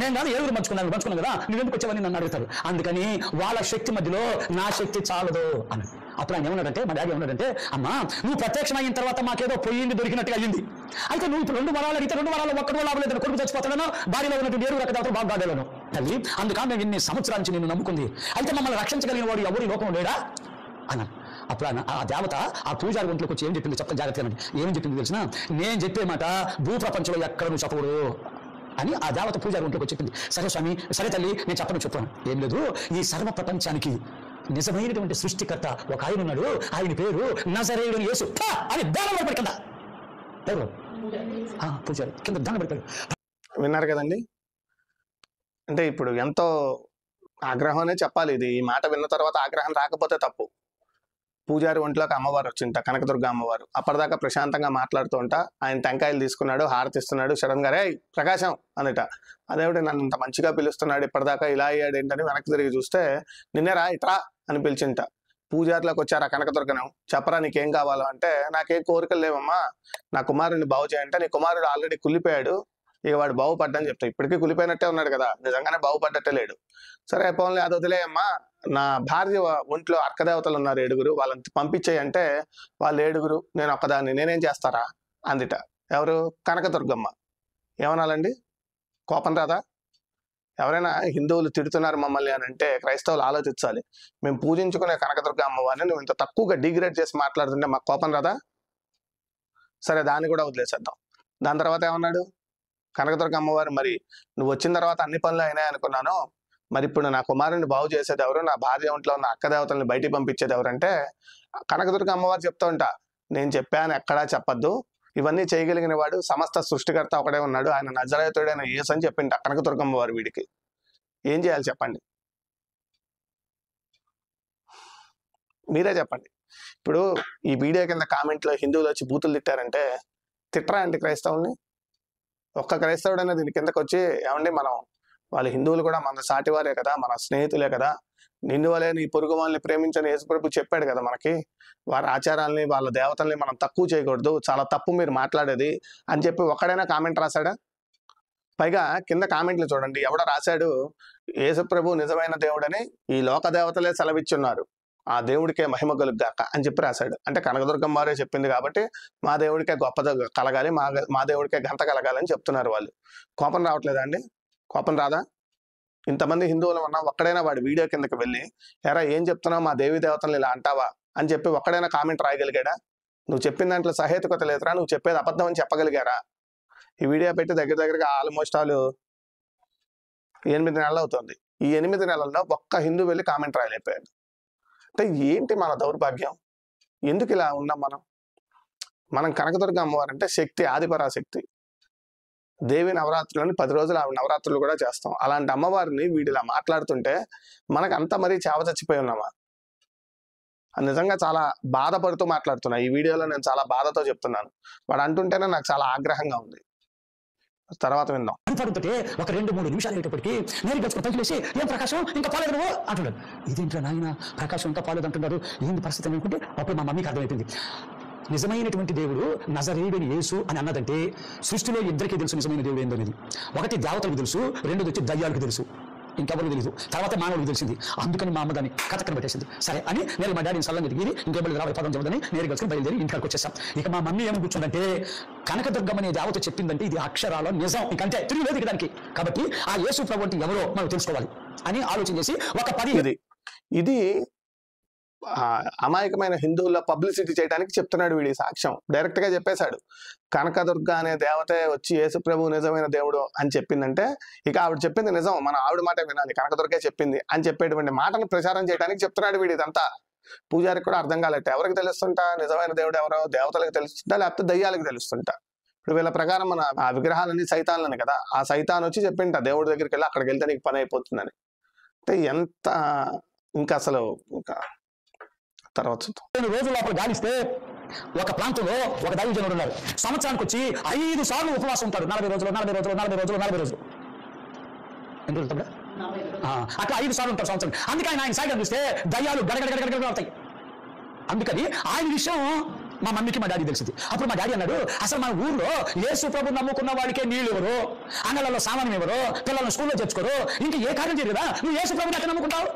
Speaker 2: నేను కాదు 7 పంచుకున్నాను కదా, నువ్వెందుకు వచ్చావని నన్ను అడుగుతారు. అందుకని వాళ్ళ శక్తి మధ్యలో నా శక్తి చాలదు అని. అప్పుడు ఆయన ఏమన్నాడంటే, మా డాడీ ఏమన్నాడంటే, అమ్మా నువ్వు ప్రత్యక్షమైన తర్వాత మాకేదో పొయ్యింది దొరికినట్టుగా అయ్యింది, అయితే నువ్వు ఇప్పుడు 2 వరాలు అడిగితే 2 వరాలు ఒక్కడో లాభలేదు, కొడుకు చచ్చిపోతాడనో భార్యలో ఉన్నటువంటి 7 రక్క దేవతలు బాగా బాధలను తల్లి, అందుకని మేము ఇన్ని సంవత్సరాల నుంచి నిన్ను నమ్ముకుంది, అయితే మమ్మల్ని రక్షించగలిగిన వాడు ఎవరి లోకం లేడా అన్నాను. అప్పుడు ఆ దేవత ఆ పూజారి ఒంట్లోకి వచ్చి ఏం చెప్పింది చెప్తాను జాగ్రత్తగా. ఏం చెప్పింది తెలిసిన, నేను చెప్పే మాట భూప్రపంచంలో ఎక్కడ నువ్వు చెప్పకూడదు అని ఆ దేవత పూజారి ఒంట్లోకి వచ్చి చెప్పింది. సరే స్వామి, సరే తల్లి నేను చెప్పాను. ఏం లేదు, ఈ సర్వ ప్రపంచానికి నిజమైనటువంటి సృష్టికర్త ఒక ఆయన ఉన్నాడు, ఆయన పేరు నజరేయుడు యేసు అని దానం పడిపోయిందా ఎవరు పూజారి కింద దానం పడిపోయాడు.
Speaker 1: విన్నారు కదండి, అంటే ఇప్పుడు ఎంతో ఆగ్రహం అనే చెప్పాలి. ఇది ఈ మాట విన్న తర్వాత ఆగ్రహం రాకపోతే తప్పు. పూజారి ఒంట్లోకి అమ్మవారు వచ్చింట, కనకదుర్గ అమ్మవారు. అప్పటిదాకా ప్రశాంతంగా మాట్లాడుతూ ఉంటా ఆయన టెంకాయలు తీసుకున్నాడు, హారతిస్తున్నాడు. సడన్ గా రే ప్రకాశం అనిట, అదేమిటి నన్ను ఇంత మంచిగా పిలుస్తున్నాడు, ఇప్పటిదాకా ఇలా అయ్యాడు ఏంటని వెనక్కి తిరిగి చూస్తే, నిన్నే రా ఇట్రా అని పిలిచింట. పూజారిలోకి వచ్చారు ఆ కనకదుర్గను. చెప్పరా నీకేం కావాలో అంటే, నాకేం కోరికలు లేవమ్మా, నా కుమారుడిని బాగు చేయంటే, నీ కుమారుడు ఆల్రెడీ కుళ్ళిపోయాడు, ఇక వాడు బాగుపడ్డని చెప్తా. ఇప్పటికీ కులిపోయినట్టే ఉన్నాడు కదా, నిజంగానే బాగుపడ్డట్టే లేడు. సరే పోన్లే అది వదిలేయమ్మా, నా భార్య ఒంట్లో అర్కదేవతలు ఉన్నారు 7, వాళ్ళని పంపించేయి అంటే, వాళ్ళు 7, నేను ఒక్కదాన్ని, నేనేం చేస్తారా అందిట. ఎవరు? కనకదుర్గమ్మ. ఏమనాలండి, కోపం రాదా? ఎవరైనా హిందువులు తిడుతున్నారు మమ్మల్ని అని అంటే క్రైస్తవులు ఆలోచించాలి, మేము పూజించుకునే కనకదుర్గ అమ్మవారిని నువ్వు ఇంత తక్కువగా డిగ్రేడ్ చేసి మాట్లాడుతుంటే మాకు కోపం రాదా? సరే దాన్ని కూడా వదిలేసేద్దాం. దాని తర్వాత ఏమన్నాడు కనకదుర్గ అమ్మవారు, మరి నువ్వు వచ్చిన తర్వాత అన్ని పనులు అయినాయి అనుకున్నాను, మరి ఇప్పుడు నా కుమారుని బాగు చేసేది ఎవరు, నా భార్య ఒంట్లో ఉన్న అక్కదేవతల్ని బయటికి పంపించేది ఎవరంటే, కనకదుర్గ అమ్మవారు చెప్తూ ఉంటా, నేను చెప్పాను ఎక్కడా చెప్పద్దు, ఇవన్నీ చేయగలిగిన వాడు సమస్త సృష్టికర్త ఒకడే ఉన్నాడు, ఆయన నజరేయుడైన యేసు అని చెప్పింట కనకదుర్గ అమ్మవారు. వీడికి ఏం చేయాలి చెప్పండి, మీరే చెప్పండి. ఇప్పుడు ఈ వీడియో కింద కామెంట్లో హిందువులు వచ్చి బూతులు తిట్టారంటే తిట్టరా అండి క్రైస్తవుల్ని? ఒక్క క్రైస్తవుడైనా దీని కిందకు వచ్చి, ఏమండి మనం వాళ్ళు హిందువులు కూడా మన సాటివారే కదా, మన స్నేహితులే కదా, నిన్ను వలే నీ పొరుగు వాళ్ళని ప్రేమించని యేసుప్రభు చెప్పాడు కదా మనకి, వారి ఆచారాలని వాళ్ళ దేవతల్ని మనం తక్కువ చేయకూడదు, చాలా తప్పు మీరు మాట్లాడేది అని చెప్పి ఒక్కడైనా కామెంట్ రాశాడా? పైగా కింద కామెంట్లు చూడండి, ఎవడ రాశాడు, యేసుప్రభు నిజమైన దేవుడని ఈ లోక దేవతలే సెలవిచ్చున్నారు, ఆ దేవుడికే మహిమ కలుగుగాక అని చెప్పి రాశాడు. అంటే కనకదుర్గమ్మ వారే చెప్పింది కాబట్టి మా దేవుడికే గొప్ప కలగాలి, మా దేవుడికే ఘనత కలగాలని చెప్తున్నారు వాళ్ళు. కోపం రావట్లేదా అండి? కోపం రాదా? ఇంతమంది హిందువులు ఉన్నా ఒక్కడైనా వాడి వీడియో కిందకి వెళ్ళి ఎరా ఏం చెప్తున్నావు, మా దేవి దేవతలు ఇలా అంటావా అని చెప్పి ఒక్కడైనా కామెంట్ రాయగలిగాడా? నువ్వు చెప్పిన దాంట్లో సహేతుకత లేదురా, నువ్వు చెప్పేది అబద్ధం అని చెప్పగలిగారా? ఈ వీడియో పెట్టి దగ్గరగా ఆల్మోస్ట్ 8 నెలలు అవుతుంది. ఈ 8 నెలల్లో ఒక్క హిందూ వెళ్ళి కామెంట్ రాయలేకపోయాడు. అంటే ఏంటి మన దౌర్భాగ్యం? ఎందుకు ఇలా ఉన్నాం మనం కనకదుర్గ అమ్మవారు అంటే శక్తి, ఆదిపరాశక్తి. దేవి నవరాత్రులని 10 రోజులు ఆవిడ నవరాత్రులు కూడా చేస్తాం. అలాంటి అమ్మవారిని వీడిలా మాట్లాడుతుంటే మనకు అంత మరీ చావ చచ్చిపోయి ఉన్నామా? నిజంగా చాలా బాధపడుతూ మాట్లాడుతున్నా. ఈ వీడియోలో నేను చాలా బాధతో చెప్తున్నాను. వాడు అంటుంటేనే నాకు చాలా ఆగ్రహంగా ఉంది. తర్వాత విందాం.
Speaker 2: అంటుంటే ఒక 2-3 నిమిషాలు అయ్యేటప్పటికి నేను గచ్చుకుని పైకి లేచి ఏం ప్రకాశం ఇంకా పాలేదు నువ్వు అంటున్నాడు. ఇదేంట్రా నాయన ప్రకాశం ఇంకా పాలేదు అంటున్నారు, ఏంటి పరిస్థితి అనుకుంటే అప్పుడు మా మమ్మీకి అర్థమైపోయింది. నిజమైనటువంటి దేవుడు నజరేయుడైన యేసు అని అన్నదంటే సృష్టిలో ఇద్దరికీ తెలుసు నిజమైన దేవుడు ఏందనేది. ఒకటి దేవతలకు తెలుసు, రెండోది వచ్చి దయ్యాలకు తెలుసు, ఇంకెవరికి తెలియదు. తర్వాత మానవుడికి తెలిసింది. అందుకని మా అమ్మ దాన్ని కథక్కన పెట్టేసింది. సరే అని నేను మా డాడీని సల్లంగా దిగి ఇంకేమో రావాలి పదం చెబుదని నేను కలిసి బయలుదేరి ఇంటికి వచ్చేసాం. ఇక మా మమ్మీ ఏమని కూర్చుందంటే కనకదుర్గమ్మ అనే దేవత చెప్పిందంటే ఇది అక్షరాల నిజం, ఇంకంతే తిరిగి లేదు దానికి. కాబట్టి ఆ యేసు ప్రభు అంటే ఎవరో మనం తెలుసుకోవాలి అని ఆలోచన చేసి ఒక 10
Speaker 1: ఇది అమాయకమైన హిందువుల్లో పబ్లిసిటీ చేయడానికి చెప్తున్నాడు వీడి సాక్ష్యం. డైరెక్ట్ గా చెప్పేశాడు కనకదుర్గ అనే దేవతే వచ్చి యేసు ప్రభు నిజమైన దేవుడు అని చెప్పిందంటే ఇక ఆవిడ చెప్పింది నిజం, మన ఆవిడ మాట వినాలి, కనకదుర్గే చెప్పింది అని చెప్పేటువంటి మాటను ప్రచారం చేయడానికి చెప్తున్నాడు వీడి. ఇదంతా పూజారికి కూడా అర్థం కాలేట. ఎవరికి తెలుస్తుంటా నిజమైన దేవుడు ఎవరో? దేవతలకు తెలుస్తుంటా లేకపోతే దయ్యాలకు తెలుస్తుంటా? ఇప్పుడు వీళ్ళ ప్రకారం మన ఆ విగ్రహాలన్నీ సైతాన్లని కదా, ఆ సైతాన్ వచ్చి చెప్పింట దేవుడి దగ్గరికి వెళ్ళి అక్కడికి వెళ్తే నీకు పని అయిపోతుందని. అంటే ఎంత ఇంకా అసలు ఇంకా తర్వాత
Speaker 2: 2 రోజుల లోపల గాలిస్తే ఒక ప్రాంతంలో ఒక దైవజనుడు ఉన్నారు. సంవత్సరానికి వచ్చి 5 సార్లు ఉపవాసం ఉంటారు. 40 రోజులు ఎన్ని రోజులు తమ్ముడా? అట్లా 5 సార్లు ఉంటారు సంవత్సరం. అందుకని ఆయన సాయిగా చూస్తే దయ్యాలు గడగడ అవుతాయి. అందుకని ఆయన విషయం మా మమ్మీకి మా డాడీ తెలిసింది. అప్పుడు మా డాడీ అన్నాడు, అసలు మన ఊర్లో యేసు ప్రభు నమ్ముకున్న వాడికే నీళ్ళు ఎవరు, అంగళ్ళలో సామాన్యం ఎవరు, పిల్లలను స్కూల్లో తెచ్చుకోరు, ఇంకా ఏ కార్యం చేయరు కదా, నువ్వు యేసు ప్రభుని ఎక్కడ నమ్ముకుంటావు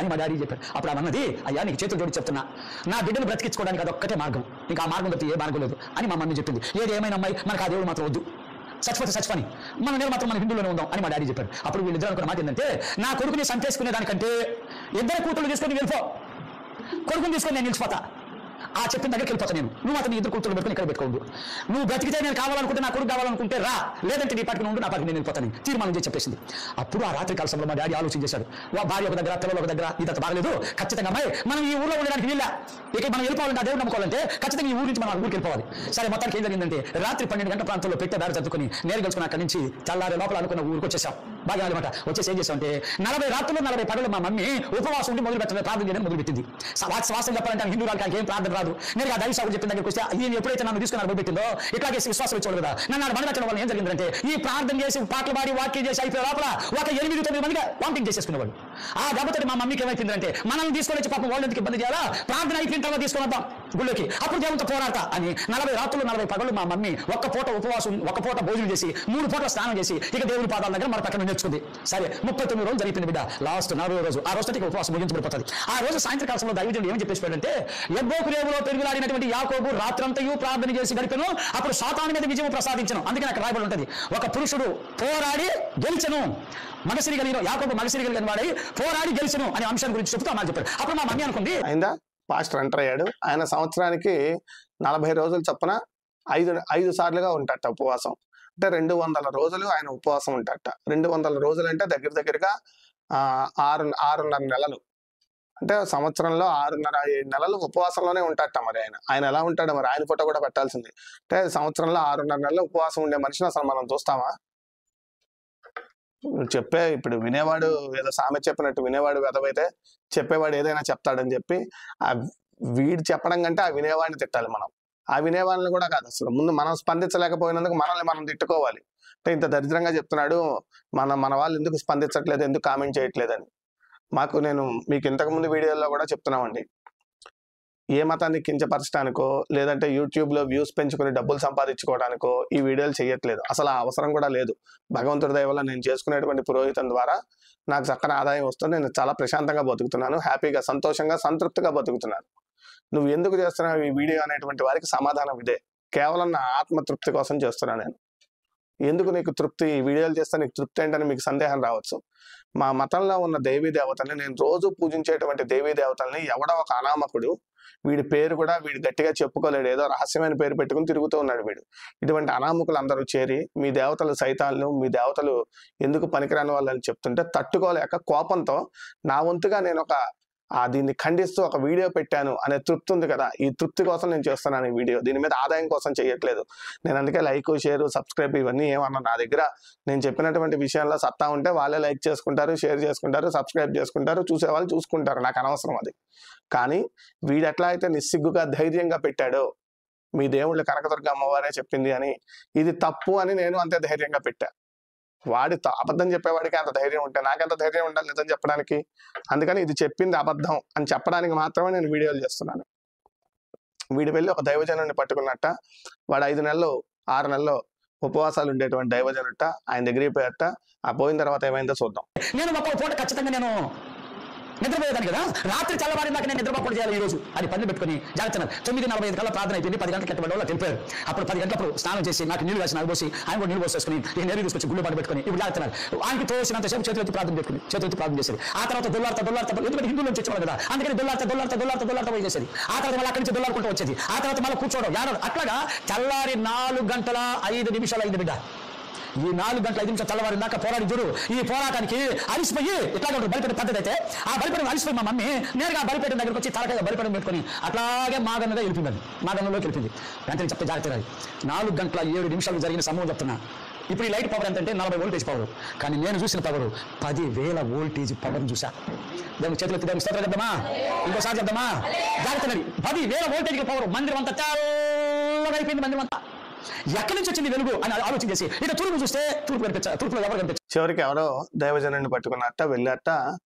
Speaker 2: అని మా డాడీ చెప్పారు. అప్పుడు ఆమె అన్నది, అయ్యా నీకు చేతులు జోడి చెప్తున్నా, నా బిడ్డను బ్రతికించుకోవడానికి అదొక్కటే మార్గం, ఇంకా ఆ మార్గం బట్టి ఏ మార్గం లేదు అని మా మమ్మీ చెప్పింది. ఏది ఏమైనా అమ్మాయి మనకు ఆ దేవుడు మాత్రం వద్దు, చచ్చిపోతే మన నేను మాత్రం మన హిందువులోనే ఉందాం అని మా డాడీ చెప్పాడు. అప్పుడు వీళ్ళిద్దరు అనుకున్న మాట ఏంటంటే, నా కొడుకుని సంతేసుకునే దానికంటే 2 కూతుళ్ళు తీసుకొని వెళ్ళిపో, కొడుకుని తీసుకొని నేను నిలిచిపోతా, ఆ చెప్పిన దగ్గరికి వెళ్ళిపోతా నేను, నువ్వు అతని 2 కూతురు పెట్టుకుని ఇక్కడ పెట్టుకోండు, నువ్వు బ్రతికితే నేను కావాలనుకుంటే నా కొడుకు కావాలనుకుంటే రా, లేదంటే నీ పట్టుకుని ఉండు, నా పట్టుకుని నేను వెళ్ళిపోతాను తీర్మానం చేసి చెప్పేసింది. అప్పుడు ఆ రాత్రి కాల సమయంలో మా డాడీ ఆలోచన చేశాడు, భార్య ఒక దగ్గర, పిల్లలు ఒక దగ్గర, ఇదంతా బాగలేదు, ఖచ్చితంగా అమ్మాయి మనం ఈ ఊళ్ళో ఉండడానికి వీళ్ళ, ఇక మనం వెళ్ళిపోవాలంటే ఆ దేవుడు నమ్ముకోవాలంటే ఖచ్చితంగా ఈ ఊరి నుంచి మనం ఊరికి వెళ్ళిపోవాలి. సరే మొత్తానికి ఏం జరిగిందంటే రాత్రి 12 గంటల ప్రాంతంలో పెట్టే దారి చదువుకుని నేరు గెలుచుకుని అక్కడి నుంచి తెల్లారి లోపల అనుకున్న ఊరికి వచ్చేసాం. బాగా అనమాట. వచ్చేసి ఏం చేసామంటే 40 రాత్రులు 40 పగలు మా మమ్మీ ఉపవాసం ఉండి మొదలు పెట్టడం, ప్రార్థన చేయడం మొదలుపెట్టింది. శ్వాసం చెప్పాలంటే హిందూ వాళ్ళకి ఏం ప్రార్థన రాదు. నేను ఆ దైవ సాగు చెప్పిన దగ్గరికి వస్తే ఈయన ఎప్పుడైతే నన్ను తీసుకుని మొదలుపెట్టిందో ఇట్లాగే విశ్వాసం ఇచ్చేవాడు కదా, నన్ను బండబెట్టడం వల్ల ఏం జరిగిందంటే ఈ ప్రార్థన చేసి పాటలు పాడి వాక్యం చేసి అయిపోయే లోపల ఒక 8-9 మందిగా వామిటింగ్ చేసేసుకునేవాడు. ఆ దెబ్బతో మా మమ్మీకి ఏమైపోయిందంటే మనల్ని తీసుకొని వచ్చి పాపం వాళ్ళకి ఇబ్బంది చేయాలా, ప్రార్థన అయిపోయిన తర్వాత తీసుకొని వద్దాం గుళ్ళకి, అప్పుడు దేవునితో పోరాడతా అని 40 రాత్రులు 40 పగలు మా మమ్మీ ఒక్క పూట ఉపవాసం, ఒక పూట భోజనం చేసి 3 పూటల స్నానం చేసి ఇక దేవుని పాదాల దగ్గర మన పక్కన నేర్చుకుంది. సరే 39 రోజులు జరిగిపోయింది బిడ్డ. లాస్ట్ 40వ రోజు ఆ రోజు ఉపవాసం ముగించబడిపోతుంది. ఆ రోజు సాయంత్రకాల సమయంలో దైవజనుడు ఏం చెప్పేసిపోయాడంటే, యబ్బోకు రేవులో పెరుగులాడినటువంటి యాకోబు రాత్రంతయు ప్రార్థన చేసి గడిపెను, అప్పుడు సాతాను మీద విజయం ప్రసాదించను. అందుకని అక్కడ రాయబడి ఉంటుంది, ఒక పురుషుడు పోరాడి గెలిచెను, మగసిరి కలిగిన యాకోబు మగసిరి కలిగిన వాడై పోరాడి గెలిచెను అనే అంశాన్ని గురించి చెప్తూ అన్నారు చెప్పారు. అప్పుడు మా మమ్మీ అనుకుంది,
Speaker 1: అయిందా పాస్టర్ ఎంటర్ అయ్యాడు. ఆయన సంవత్సరానికి 40 రోజులు చొప్పున 5 సార్లుగా ఉంటాట ఉపవాసం. అంటే 200 రోజులు ఆయన ఉపవాసం ఉంటాట. 200 రోజులు అంటే దగ్గరగా 6.5 నెలలు. అంటే సంవత్సరంలో 6.5-7 నెలలు ఉపవాసంలోనే ఉంటాట. మరి ఆయన ఎలా ఉంటాడో మరి, ఆయన ఫోటో కూడా పెట్టాల్సింది. అంటే సంవత్సరంలో 6.5 నెలలు ఉపవాసం ఉండే మనిషిని అసలు మనం చూస్తామా? ఇప్పుడు వినేవాడు ఏదో సామె చెప్పినట్టు వినేవాడు వెదవైతే చెప్పేవాడు ఏదైనా చెప్తాడని చెప్పి ఆ వీడు చెప్పడం కంటే ఆ వినేవాడిని తిట్టాలి మనం. ఆ వినేవాళ్ళని కూడా కాదు, అసలు ముందు మనం స్పందించలేకపోయినందుకు మనల్ని మనం తిట్టుకోవాలి. అంటే ఇంత దరిద్రంగా చెప్తున్నాడు, మన వాళ్ళు ఎందుకు స్పందించట్లేదు, ఎందుకు కామెంట్ చేయట్లేదని. నేను మీకు ఇంతకుముందు వీడియోలో కూడా చెప్తున్నామండి, ఏ మతాన్ని కించపరచడానికో లేదంటే యూట్యూబ్లో వ్యూస్ పెంచుకుని డబ్బులు సంపాదించుకోవడానికో ఈ వీడియోలు చేయట్లేదు. అసలు ఆ అవసరం కూడా లేదు. భగవంతుడి దయ వల్ల నేను చేసుకునేటువంటి పురోహితం ద్వారా నాకు చక్కని ఆదాయం వస్తుంది. నేను చాలా ప్రశాంతంగా బతుకుతున్నాను, హ్యాపీగా, సంతోషంగా, సంతృప్తిగా బతుకుతున్నాను. నువ్వు ఎందుకు చేస్తున్నావు ఈ వీడియో అనేటువంటి వారికి సమాధానం ఇదే. కేవలం నా ఆత్మతృప్తి కోసం చేస్తున్నాను నేను. ఎందుకు నీకు తృప్తి? ఈ వీడియోలు చేస్తే నీకు తృప్తి ఏంటని మీకు సందేహం రావచ్చు. మా మతంలో ఉన్న దేవీ దేవతల్ని, నేను రోజు పూజించేటువంటి దేవీ దేవతల్ని ఎవడో ఒక అనామకుడు, వీడి పేరు కూడా వీడు గట్టిగా చెప్పుకోలేడు, ఏదో రహస్యమైన పేరు పెట్టుకుని తిరుగుతూ ఉన్నాడు వీడు. ఇటువంటి అనామకులు అందరూ చేరి మీ దేవతలు సైతాలను, మీ దేవతలు ఎందుకు పనికిరాని వాళ్ళని చెప్తుంటే తట్టుకోలేక కోపంతో నా వంతుగా నేను దీన్ని ఖండిస్తూ ఒక వీడియో పెట్టాను అనే తృప్తి ఉంది కదా, ఈ తృప్తి కోసం నేను చేస్తున్నాను ఈ వీడియో. దీని మీద ఆదాయం కోసం చేయట్లేదు నేను. అందుకే లైక్, షేర్, సబ్స్క్రైబ్ ఇవన్నీ ఏమన్నా నా దగ్గర నేను చెప్పినటువంటి విషయాల్లో సత్తా ఉంటే వాళ్ళే లైక్ చేసుకుంటారు, షేర్ చేసుకుంటారు, సబ్స్క్రైబ్ చేసుకుంటారు, చూసేవాళ్ళు చూసుకుంటారు, నాకు అనవసరం అది. కానీ వీడు ఎట్లా అయితే నిస్సిగ్గుగా ధైర్యంగా పెట్టాడో, మీ దేవుళ్ళు కనకదుర్గ అమ్మవారే చెప్పింది అని, ఇది తప్పు అని నేను అంతే ధైర్యంగా పెట్టా. వాడి అబద్ధం చెప్పేవాడికి అంత ధైర్యం ఉంటే నాకెంత ధైర్యం ఉండాలి నిజం చెప్పడానికి? అందుకని ఇది చెప్పింది అబద్ధం అని చెప్పడానికి మాత్రమే నేను వీడియోలు చేస్తున్నాను. వీడు వెళ్ళి ఒక దైవజనుడిని పట్టుకున్నట్ట, వాడు 5 నెలలు 6 నెలలు ఉపవాసాలు ఉండేటువంటి దైవజనుట ఆయన దగ్గరికి పోయట. ఆ పోయిన తర్వాత ఏమైందో చూద్దాం.
Speaker 2: నేను ఒక పూట ఖచ్చితంగా నేను నిద్రపోయేదాన్ని కదా, రాత్రి చల్లవారిన దాకా నేను నిద్రపోకుండా చేయాలి ఈ రోజు అని పని పెట్టుకుని జాగ్రత్త. 9:45 కల్లా ప్రార్థన అయిపోయింది. 10 గంటలకు ఎట్టు వాళ్ళు తెలిపారు. అప్పుడు 10 గంటలప్పుడు స్నానం చేసి నాకు నీళ్ళు వేసి నాకు పోసి ఆయన కూడా నీళ్ళు పోసేసుకుని ఈ నీళ్ళు తీసుకొచ్చి గుళ్ళు పాటు పెట్టుకుని ఇప్పుడు జాగ్రత్త ఆయనకి తోసినంతసేపు చేతులెత్తి ప్రార్థన పెట్టుకుని చేతులెత్తి ప్రార్థన చేసేది. ఆ తర్వాత దొల్లాడుతా ఎందుకంటే హిందువుల నుంచి వచ్చేవాళ్ళు కదా, అందుకని దొల్లాడుతా పోయి చేసేది. ఆ తర్వాత మళ్ళీ అక్కడి నుంచి దొల్లాడుకుంటూ వచ్చేది. ఆ తర్వాత మళ్ళీ కూర్చోవడం యాడో అట్లాగా తెల్లారి 4 గంటల 5 నిమిషాలు అయింది బిడ్డ. ఈ 4 గంటల 5 నిమిషాలు తెల్లవారి దాకా పోరాడి చూడు. ఈ పోరాటానికి అలిసిపోయి ఇట్లాగే ఉంటుంది. బలిపేట పద్ధతి అయితే ఆ బలిపేట అలిసిపోయి మా మమ్మీ నేరుగా బలిపేట దగ్గరకు వచ్చి తలకాయ బలిపేట పెట్టుకుని అట్లాగే మాగన్నగా వెళ్ళిపోయింది. మాగన్నలోకి వెళ్ళింది. వెంటనే చెప్తే జాగ్రత్త. 4 గంటల 7 నిమిషాలు జరిగిన సంభవం చెప్తున్నా. ఇప్పుడు ఈ లైట్ పవర్ ఎంత అంటే 40 వోల్టేజ్ పవర్, కానీ నేను చూసిన పవర్ 10,000 వోల్టేజ్ పవర్ చూసా. దేవుని చేతులు ఎత్తి దేవుని స్తోత్రం చెప్దామా? ఇంకోసారి చెప్దామా? జాగ్రత్త. 10,000 వోల్టేజ్ పవర్. మందిరం అంతా తెల్లగా అయిపోయింది. మందిరం అంతా ఎక్కడి నుంచి వచ్చింది వెలుగు అని ఆలోచన చేసి ఇక తూర్పు చూస్తే తూర్పులో ఎవరు కనిపించారు.
Speaker 1: చివరికి ఎవరో దైవజనుడిని పట్టుకున్నట్ట వెళ్ళట.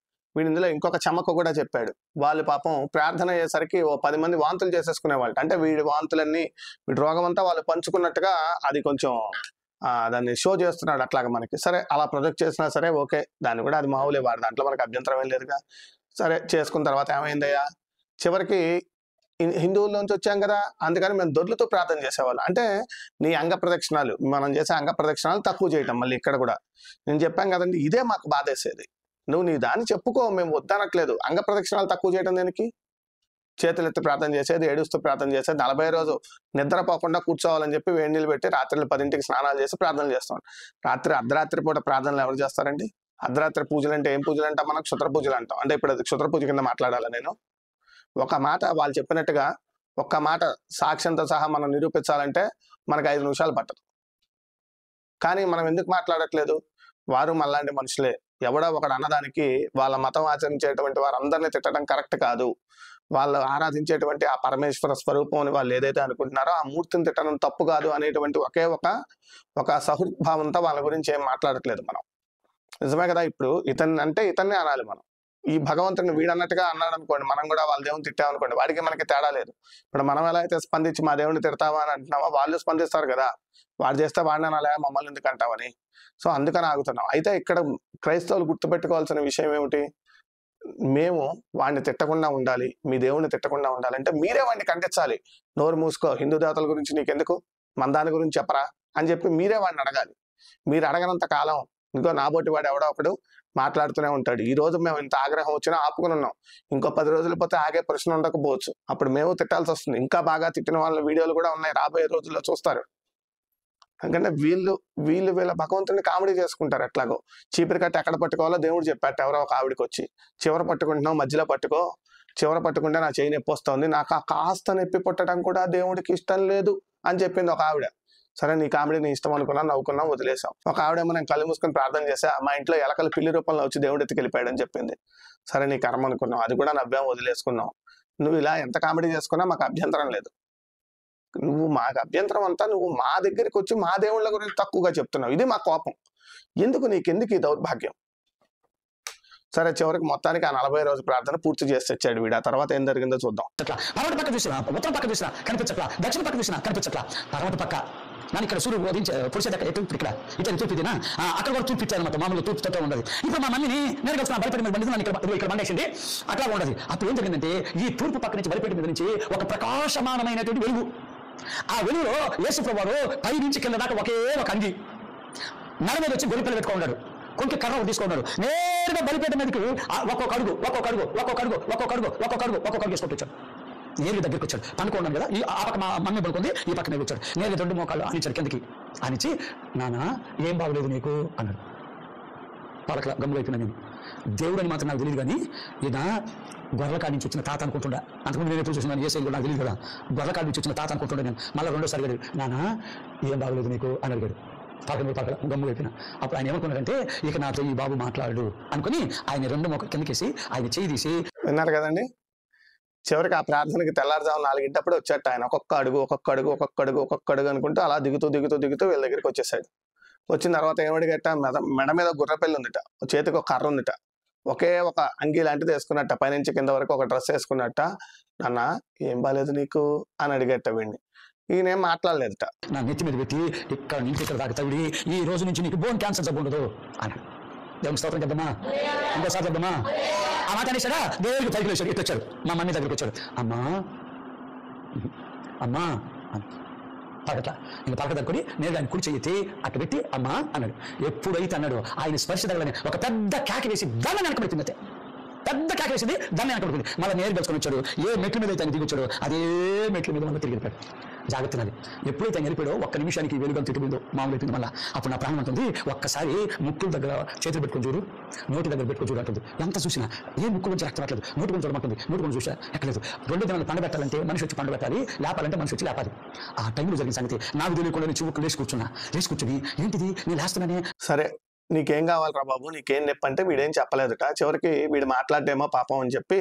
Speaker 1: వీడి ఇందులో ఇంకొక చమక కూడా చెప్పాడు. వాళ్ళు పాపం ప్రార్థన అయ్యేసరికి 10 మంది వాంతులు చేసేసుకునేవాళ్ళు. అంటే వీడి వాంతులన్నీ, వీడి రోగం అంతా వాళ్ళు పంచుకున్నట్టుగా అది కొంచెం దాన్ని షో చేస్తున్నాడు అట్లాగా మనకి. సరే అలా ప్రొజెక్ట్ చేసినా సరే ఓకే, దాన్ని కూడా అది మామూలే, వాడు దాంట్లో మనకు అభ్యంతరం ఏం లేదుగా. సరే చేసుకున్న తర్వాత ఏమైందయ్యా, చివరికి హిందువుల్లోంచి వచ్చాం కదా, అందుకని మేము దొర్లుతూ ప్రార్థన చేసేవాళ్ళం. అంటే నీ అంగ ప్రదక్షిణాలు, మనం చేసే అంగ ప్రదక్షిణాలు తక్కువ చేయటం. మళ్ళీ ఇక్కడ కూడా నేను చెప్పాను కదండి, ఇదే మాకు బాధేసేది. నువ్వు నీ దాన్ని చెప్పుకో, మేము వద్దనట్లేదు. అంగ ప్రదక్షిణాలు తక్కువ చేయడం దేనికి? చేతులెత్తి ప్రార్థన చేసేది, ఏడుస్తూ ప్రార్థన చేసేది, 40 రోజు నిద్రపోకుండా కూర్చోవాలని చెప్పి వేడి నీళ్ళు పెట్టి రాత్రులు 10ంటికి స్నానాలు చేసి ప్రార్థనలు చేస్తాం. అర్ధరాత్రి పూట ప్రార్థనలు ఎవరు చేస్తారండి? అర్ధరాత్రి పూజలు అంటే ఏం పూజలు అంటాం? మనం క్షుద్ర పూజలు అంటాం. అంటే ఇప్పుడు అది క్షుద్ర పూజ కింద మాట్లాడాలా నేను? ఒక మాట వాళ్ళు చెప్పినట్టుగా ఒక్క మాట సాక్ష్యంతో సహా మనం నిరూపించాలంటే మనకు 5 నిమిషాలు పట్టదు. కానీ మనం ఎందుకు మాట్లాడట్లేదు? వారు మళ్ళాంటి మనుషులే. ఎవడో ఒకడు అన్నదానికి వాళ్ళ మతం ఆచరించేటువంటి వారందరినీ తిట్టడం కరెక్ట్ కాదు. వాళ్ళు ఆరాధించేటువంటి ఆ పరమేశ్వర స్వరూపం అని వాళ్ళు ఏదైతే అనుకుంటున్నారో ఆ మూర్తిని తిట్టడం తప్పు కాదు అనేటువంటి ఒకే ఒక సహృద్భావంతో వాళ్ళ గురించి ఏం మాట్లాడట్లేదు మనం. నిజమే కదా? ఇప్పుడు ఇతన్ని అంటే ఇతన్నే అనాలి మనం. ఈ భగవంతుడిని వీడన్నట్టుగా అన్నాడు అనుకోండి, మనం కూడా వాళ్ళ దేవుని తిట్టామనుకోండి, వాడికి మనకి తేడా లేదు. ఇప్పుడు మనం ఎలా అయితే స్పందించి మా దేవుడిని తిడతావా అని అంటున్నావా, వాళ్ళు స్పందిస్తారు కదా. వాడు చేస్తే వాడిని అనాలే, మమ్మల్ని ఎందుకు అంటావని. సో అందుకని ఆగుతున్నాం. అయితే ఇక్కడ క్రైస్తవులు గుర్తుపెట్టుకోవాల్సిన విషయం ఏమిటి? మేము వాడిని తిట్టకుండా ఉండాలి, మీ దేవుడిని తిట్టకుండా ఉండాలంటే మీరే వాడిని ఖండించాలి. నోరు మూసుకో, హిందూ దేవతల గురించి నీకెందుకు, మన దాని గురించి చెప్పరా అని చెప్పి మీరే వాడిని అడగాలి. మీరు అడగనంత కాలం ఇంకో నాబోటి వాడు ఎవడో ఒకడు మాట్లాడుతూనే ఉంటాడు. ఈ రోజు మేము ఇంత ఆగ్రహం వచ్చినా ఆపుకుని ఉన్నాం. ఇంకో 10 రోజులు పోతే ఆగే ప్రశ్న ఉండకపోవచ్చు. అప్పుడు మేము తిట్టాల్సి వస్తుంది. ఇంకా బాగా తిట్టిన వాళ్ళ వీడియోలు కూడా ఉన్నాయి, రాబోయే రోజుల్లో చూస్తారు. ఎందుకంటే వీళ్ళ భగవంతుడిని కామెడీ చేసుకుంటారు. ఎట్లాగో చీపిరి కట్టి ఎక్కడ పట్టుకోవాలో దేవుడు చెప్పాట ఎవరో ఒక ఆవిడికి వచ్చి, చివర పట్టుకుంటున్నావు మధ్యలో పట్టుకో, చివర పట్టుకుంటే నా చేయి నొప్పి వస్తుంది, నాకు ఆ కాస్త నొప్పి పుట్టడం కూడా దేవుడికి ఇష్టం లేదు అని చెప్పింది ఒక ఆవిడ. సరే నీ కామెడీ నీ ఇష్టం అనుకున్నా, నవ్వుకున్నాం, వదిలేసాం. ఒక ఆవిడేమో నేను కళ్ళు మూసుకొని ప్రార్థన చేసా, మా ఇంట్లో ఎలకలు పిల్లి రూపంలో వచ్చి దేవుడు ఎత్తుకెళ్ళిపోయాడు అని చెప్పింది. సరే నీ కర్మ అనుకున్నాం, అది కూడా నవ్వాం, వదిలేసుకున్నాం. నువ్వు ఇలా ఎంత కామెడీ చేసుకున్నా మాకు అభ్యంతరం లేదు. నువ్వు మాకు అభ్యంతరం అంతా నువ్వు మా దగ్గరికి వచ్చి మా దేవుళ్ళ గురించి తక్కువగా చెప్తున్నావు. ఇది మా కోపం. నీకెందుకు ఈ దౌర్భాగ్యం? సరే చివరికి మొత్తానికి ఆ 40 రోజు ప్రార్థన పూర్తి చేసి తెచ్చాడు వీడు. ఆ తర్వాత ఏం జరిగిందో చూద్దాం.
Speaker 2: పర్వత పక్క చూసినా, ఉత్తరం పక్క చూసినా కనిపించట్లా, దక్షిణ పక్క చూసినా కనిపించట్లా. పర్వత పక్క నన్ను ఇక్కడ సూర్యుడు పొడిచేది ఎటు ఇక్కడ ఇట్లా తూర్పిదినా అక్కడ కూడా తూర్పిచ్చారు అనమాట. మామూలు తూర్పుతో ఉండదు. ఇప్పుడు మా మమ్మీని నేను వస్తున్నా బలిపేట మీద బండి, నన్ను ఇక్కడ బండేసింది అట్లా ఉండదు. అప్పుడు ఏం జరిగిందంటే ఈ తూర్పు పక్క నుంచి బలిపేట మీద నుంచి ఒక ప్రకాశమానమైనటువంటి వెలుగు, ఆ వెలుగులో యేసుప్రభువు వారు పై నుంచి కింద దాకా ఒకే ఒక అంగి నడ మీద వచ్చి గొలిపలు పెట్టుకున్నాడు, కొంచెం కర్ర తీసుకున్నాడు. నేరుగా బలిపేట మీదకి ఒక్కొక్క అడుగు వేసుకుంటూ వచ్చాడు. నేరుగా దగ్గరికి వచ్చాడు. పనుకున్నాను కదా, ఆ పక్క మా మమ్మీ పడుకుంది, ఈ పక్క నేను వచ్చాడు. నేరుగా 2 మోకాళ్ళు ఆనిచ్చాడు కిందకి. ఆనిచ్చి నాన్న ఏం బాగలేదు నీకు అన్నాడు. వాళ్ళకి గమ్ముగా అయిపోయినా నేను. దేవుడు అని మాత్రం నాకు తెలియదు కానీ ఈయన గొర్రెల కాడి నుంచి వచ్చిన తాత అనుకుంటుండా. అంతకుముందు నేను ఎప్పుడు చూసినాను ఏ శైలి నాకు తెలియదు కదా. గొర్రెల కాడి నుంచి వచ్చిన తాత అనుకుంటుండే నేను. మళ్ళీ 2సారి అడిగాడు, నాన్న ఏం బాగలేదు నీకు అని అడిగాడు. పక్కన గమ్ముగా అయిపోయినా. అప్పుడు ఆయన ఏమనుకున్నాడంటే ఇక నాతో ఈ బాబు మాట్లాడు అనుకుని ఆయన 2 మోకాలు కిందకేసి ఆయన చేయి తీసి.
Speaker 1: విన్నారు కదండి, చివరికి ఆ ప్రార్థనకి తెల్లారుజాము 4 వచ్చాట ఆయన. ఒక్కొక్క అడుగు అనుకుంటూ అలా దిగుతూ వీళ్ళ దగ్గరికి వచ్చేసాడు. వచ్చిన తర్వాత ఏమడిగట్ట, మెడ మీద గుర్రపెల్లి ఉందిట, చేతికి ఒక కర్ర ఉందిట, ఒకే ఒక అంగీ లాంటిది వేసుకున్నట్ట, పైనుంచి కింద వరకు ఒక డ్రెస్ వేసుకున్నట్ట. నాన్న ఏం బాలేదు నీకు అని అడిగట్ట వీడిని. ఈయనేం మాట్లాడలేదుట.
Speaker 2: నా నెత్తి మీద పెట్టి ఇక్కడ నుంచి ఇక్కడ దాకా తవిడి, ఈ రోజు నుంచి నీకు బోన్ క్యాన్సర్ జబ్బు ఉండదు అన్నాడు. దేవుని స్తోత్రం చెప్దామా, ఇంకోసారి చెప్దామా. ఆ మాట అనేసాడా, దేవుడికి పైకి లేచాడు, ఇట్లా వచ్చాడు, మా మమ్మీ దగ్గరికి వచ్చాడు. అమ్మా పడట్లా ఇంకా పడక దక్కుని నేను ఆయన కుడి చెయ్యి అట్టు పెట్టి అమ్మా అన్నాడు. ఎప్పుడైతే అన్నాడు ఆయన స్పర్శ తగలని ఒక పెద్ద కేక వేసి దాన్ని వెనకబెట్టింది. పెద్ద కేక వేసింది, దాన్ని వెనకబెట్టింది. మళ్ళీ నేరు గెలుచుకొని వచ్చాడు. ఏ మెట్ల మీద అయితే ఆయన దిగొచ్చాడు అదే మెట్ల మీద మళ్ళీ తిరిగి వెళ్ళిపోయాడు. జాగ్రత్త నాది. ఎప్పుడైతే ఆయన వెళ్ళిపోయాడో ఒక్క నిమిషానికి వెలుగు తిరిగిపోయిందో మామూలు అయిపోయింది. మళ్ళీ అప్పుడు నా ప్రాణం అంటుంది, ఒక్కసారి ముక్కుల దగ్గర చేతులు పెట్టుకొని చూడు, నోటి దగ్గర పెట్టుకొని చూడు అంటుంది. ఎంత చూసినా ఏ ముక్కు నుంచి రక్తం రావట్లేదు, నోటి గురించి చూడమంటుంది, నోటి గురించి చూసా ఎక్కలేదు. 2 దినాలు పండు పెట్టాలంటే మనిషి వచ్చి పండు పెట్టాలి, లేపాలంటే మనిషి వచ్చి లేపాలి. ఆ టైంలో జరిగిన సంగతి నాకు తెలియకుండా చివుకు లేచి కూర్చుని ఏంటిది నేను లేస్తున్నానే.
Speaker 1: సరే నీకేం కావాలరా బాబు, నీకేం నొప్పి అంటే వీడేం చెప్పలేదుట. చివరికి వీడు మాట్లాడేమో పాపం అని చెప్పి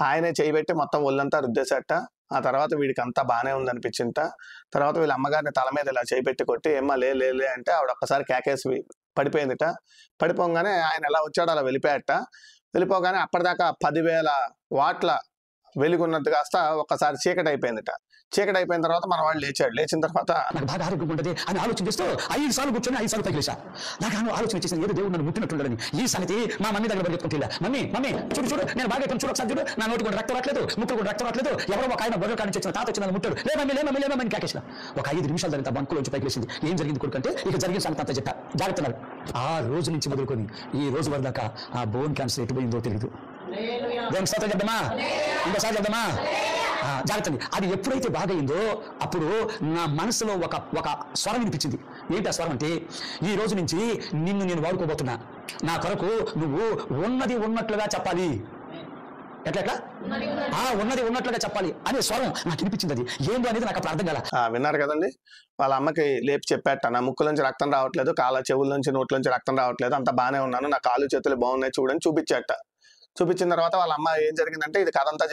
Speaker 1: ఆయనే చేయబెట్టి మొత్తం ఒళ్ళంతా రుద్దేశాట. ఆ తర్వాత వీడికి అంతా బాగానే ఉందనిపించింట. తర్వాత వీళ్ళ అమ్మగారిని తల మీద ఇలా చేయబెట్టి కొట్టి ఏమ్మా లే అంటే ఆవిడ ఒక్కసారి కేకేసి పడిపోయిందిట. పడిపోగానే ఆయన ఎలా వచ్చాడో అలా వెళ్ళిపోగానే అప్పటిదాకా 10,000 వాట్ల వెలుగున్నట్టు కాస్త ఒక్కసారి చీకటి అయిపోయిందిట. చీకటి అయిపోయిన తర్వాత మన వాళ్ళు లేచాడు. లేచిన తర్వాత
Speaker 2: నాకు బాగా ఆరోగ్యం ఉంటుంది అని ఆలోచన చేస్తూ 5 సార్లు కూర్చొని 5 సార్లు తగిలేసా. నాకు ఆలోచన చేసిన ఏదో దేవుడు నన్ను ముట్టినట్టుండని. ఈ సంగతి మా మమ్మీ దగ్గర పరిగెత్తుకుంటా. మమ్మీ చూడు నేను బాగా చూడు ఒకసారి చూడు, నా నోటి కూడా రక్తం రావట్లేదు, ముక్కు కూడా రక్తం రావట్లేదు, ఎవరో ఒక ఆయన బొర్ర కాడి నుంచి వచ్చిన తాత వచ్చి నన్ను ముట్టాడు, లేమని కేకేసిన. ఒక 5 నిమిషాల తర్వాత బంకులో వచ్చి పైకి వేసింది. ఏం జరిగింది కొడుకంటే ఇక జరిగిన సంగతి అంతా చెప్పా. జాగ్రత్త. ఆ రోజు నుంచి మొదలుకొని ఈ రోజు వరకు దాకా ఆ బోన్ క్యాన్సర్ ఎటుపోయిందో తెలియదు. దేవుని స్తోత్రం చెప్దామా, ఇంకోసారి చెప్దామా. జాగ్రత్త. అది ఎప్పుడైతే బాగైందో అప్పుడు నా మనసులో ఒక స్వరం వినిపించింది. ఏంటి ఆ స్వరం అంటే, ఈ రోజు నుంచి నిన్ను నేను వాడుకోబోతున్నా, నా కొరకు నువ్వు ఉన్నది ఉన్నట్లుగా చెప్పాలి. ఎట్లా ఉన్నది ఉన్నట్లుగా చెప్పాలి అనే స్వరం నాకు వినిపించింది. అది ఏందో అనేది నాకు అప్పుడు అర్థం కాల.
Speaker 1: విన్నారు కదండి, వాళ్ళ అమ్మకి లేపి చెప్పాట, నా ముక్కు నుంచి రక్తం రావట్లేదు, కాళ్ళ చెవుల నుంచి నోట్ల నుంచి రక్తం రావట్లేదు, అంత బాగానే ఉన్నాను, నా కాళ్ళు చేతులు బాగున్నాయి చూడని చూపించాట. చూపించిన తర్వాత వాళ్ళ అమ్మ ఏం జరిగిందంటే ఇది కథ అంతా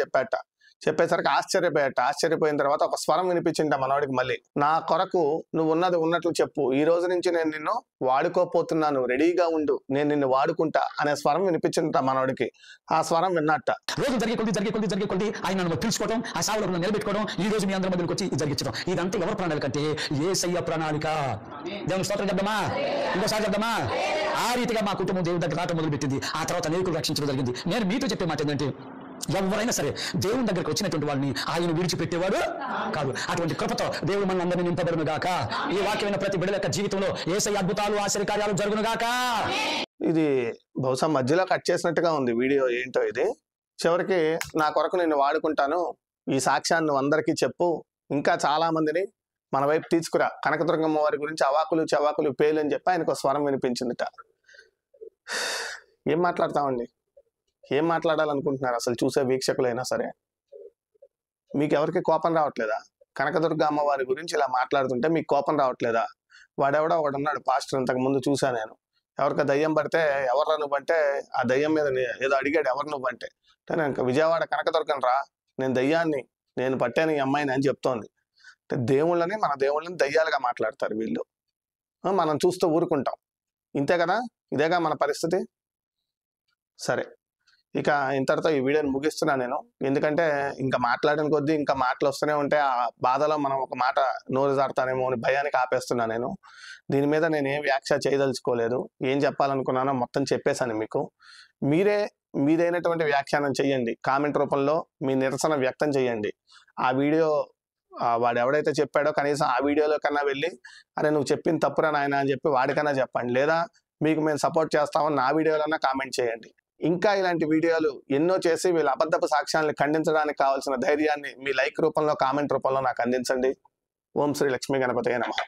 Speaker 1: చెప్పేసరికి ఆశ్చర్యపోయిన తర్వాత ఒక స్వరం వినిపించింట మనవాడికి మళ్ళీ, నా కొరకు నువ్వు ఉన్నది ఉన్నట్లు చెప్పు, ఈ రోజు నుంచి నేను నిన్ను వాడుకోపోతున్నాను, రెడీగా ఉండు, నేను నిన్ను వాడుకుంటా అనే స్వరం వినిపించింట మనవాడికి. ఆ స్వరం విన్నట్ట.
Speaker 2: రోజు జరిగే కొద్ది ఆయన నన్ను పిలుచుకోవడం, ఆ సావులో నిలబెట్టుకోవడం, ఈ రోజు మీ అందరి మధ్యకి వచ్చి జరిగించడం, ఇదంతా ఎవరి ప్రణాళిక అంటే యేసయ్య ప్రణాళిక. దేవుని స్తోత్రం చెప్దామా, ఇంకోసారి చెప్దామా. ఆ రీతిగా మా కుటుంబం దేవుడి దగ్గర రావటం మొదలుపెట్టింది. ఆ తర్వాత అనేకులు రక్షించడం జరిగింది. నేను మీతో చెప్పే మాట ఏంటంటే, ఎవరైనా సరే దేవుని దగ్గరికి వచ్చినటువంటి వాళ్ళని ఆయన విడిచిపెట్టేవాడు కాదు. అటువంటి కృపతో దేవుడు మన అందరినీ నింపబడును గాక. ఈ వాక్యమైన ప్రతి బిడ్డల యొక్క జీవితంలో యేసయ్య అద్భుతాలు ఆశ్చర్యకార్యాలు జరుగును గాక.
Speaker 1: ఇది బహుశా మధ్యలో కట్ చేసినట్టుగా ఉంది వీడియో, ఏంటో ఇది. చివరికి నా కొరకు నేను వాడుకుంటాను, ఈ సాక్ష్యాన్ని నువ్వు అందరికీ చెప్పు, ఇంకా చాలా మందిని మన వైపు తీసుకురా, కనకదుర్గమ్మ వారి గురించి అవాకులు చవాకులు పేలు అని చెప్పి ఆయనకు స్వరం వినిపించిందిట. ఏం మాట్లాడతామండి, ఏం మాట్లాడాలనుకుంటున్నారు అసలు చూసే వీక్షకులైనా సరే? మీకు ఎవరికి కోపం రావట్లేదా? కనకదుర్గ అమ్మవారి గురించి ఇలా మాట్లాడుతుంటే మీకు కోపం రావట్లేదా? వాడెవడో ఒకడు ఉన్నాడు పాస్టర్, ఇంతకు ముందు చూసా నేను, ఎవరికి దయ్యం పడితే ఎవర్రా నువ్వంటే ఆ దయ్యం మీద ఏదో అడిగాడు, ఎవరు నువ్వంటే, నేను విజయవాడ కనకదుర్గం రా, నేను దయ్యాన్ని, నేను పట్టాను ఈ అమ్మాయిని అని చెప్తోంది. అంటే మన దేవుళ్ళని దయ్యాలుగా మాట్లాడతారు వీళ్ళు. మనం చూస్తూ ఊరుకుంటాం. ఇంతే కదా, ఇదేగా మన పరిస్థితి. సరే, ఇక ఇంతటితో ఈ వీడియోని ముగిస్తున్నా నేను. ఎందుకంటే ఇంకా మాట్లాడిన కొద్దీ ఇంకా మాటలు వస్తూనే ఉంటే ఆ బాధలో మనం ఒక మాట నోరు జారుతానేమో అని భయానికి ఆపేస్తున్నా నేను. దీని మీద నేను ఏం వ్యాఖ్య చేయదలుచుకోలేదు. ఏం చెప్పాలనుకున్నానో మొత్తం చెప్పేశాను మీకు. మీరే మీదైనటువంటి వ్యాఖ్యానం చేయండి. కామెంట్ రూపంలో మీ నిరసన వ్యక్తం చేయండి. ఆ వీడియో వాడు ఎవడైతే చెప్పాడో కనీసం ఆ వీడియోలో కన్నా వెళ్ళి అరే నువ్వు చెప్పింది తప్పురా నాయన అని చెప్పి వాడికన్నా చెప్పండి. లేదా మీకు మేము సపోర్ట్ చేస్తామని నా వీడియోలన్నా కామెంట్ చేయండి. ఇంకా ఇలాంటి వీడియోలు ఎన్నో చేసి వీళ్ళ అబద్ధపు సాక్ష్యాలను ఖండించడానికి కావాల్సిన ధైర్యాన్ని మీ లైక్ రూపంలో, కామెంట్ రూపంలో నాకు అందించండి. ఓం శ్రీ లక్ష్మీ గణపతయే నమః.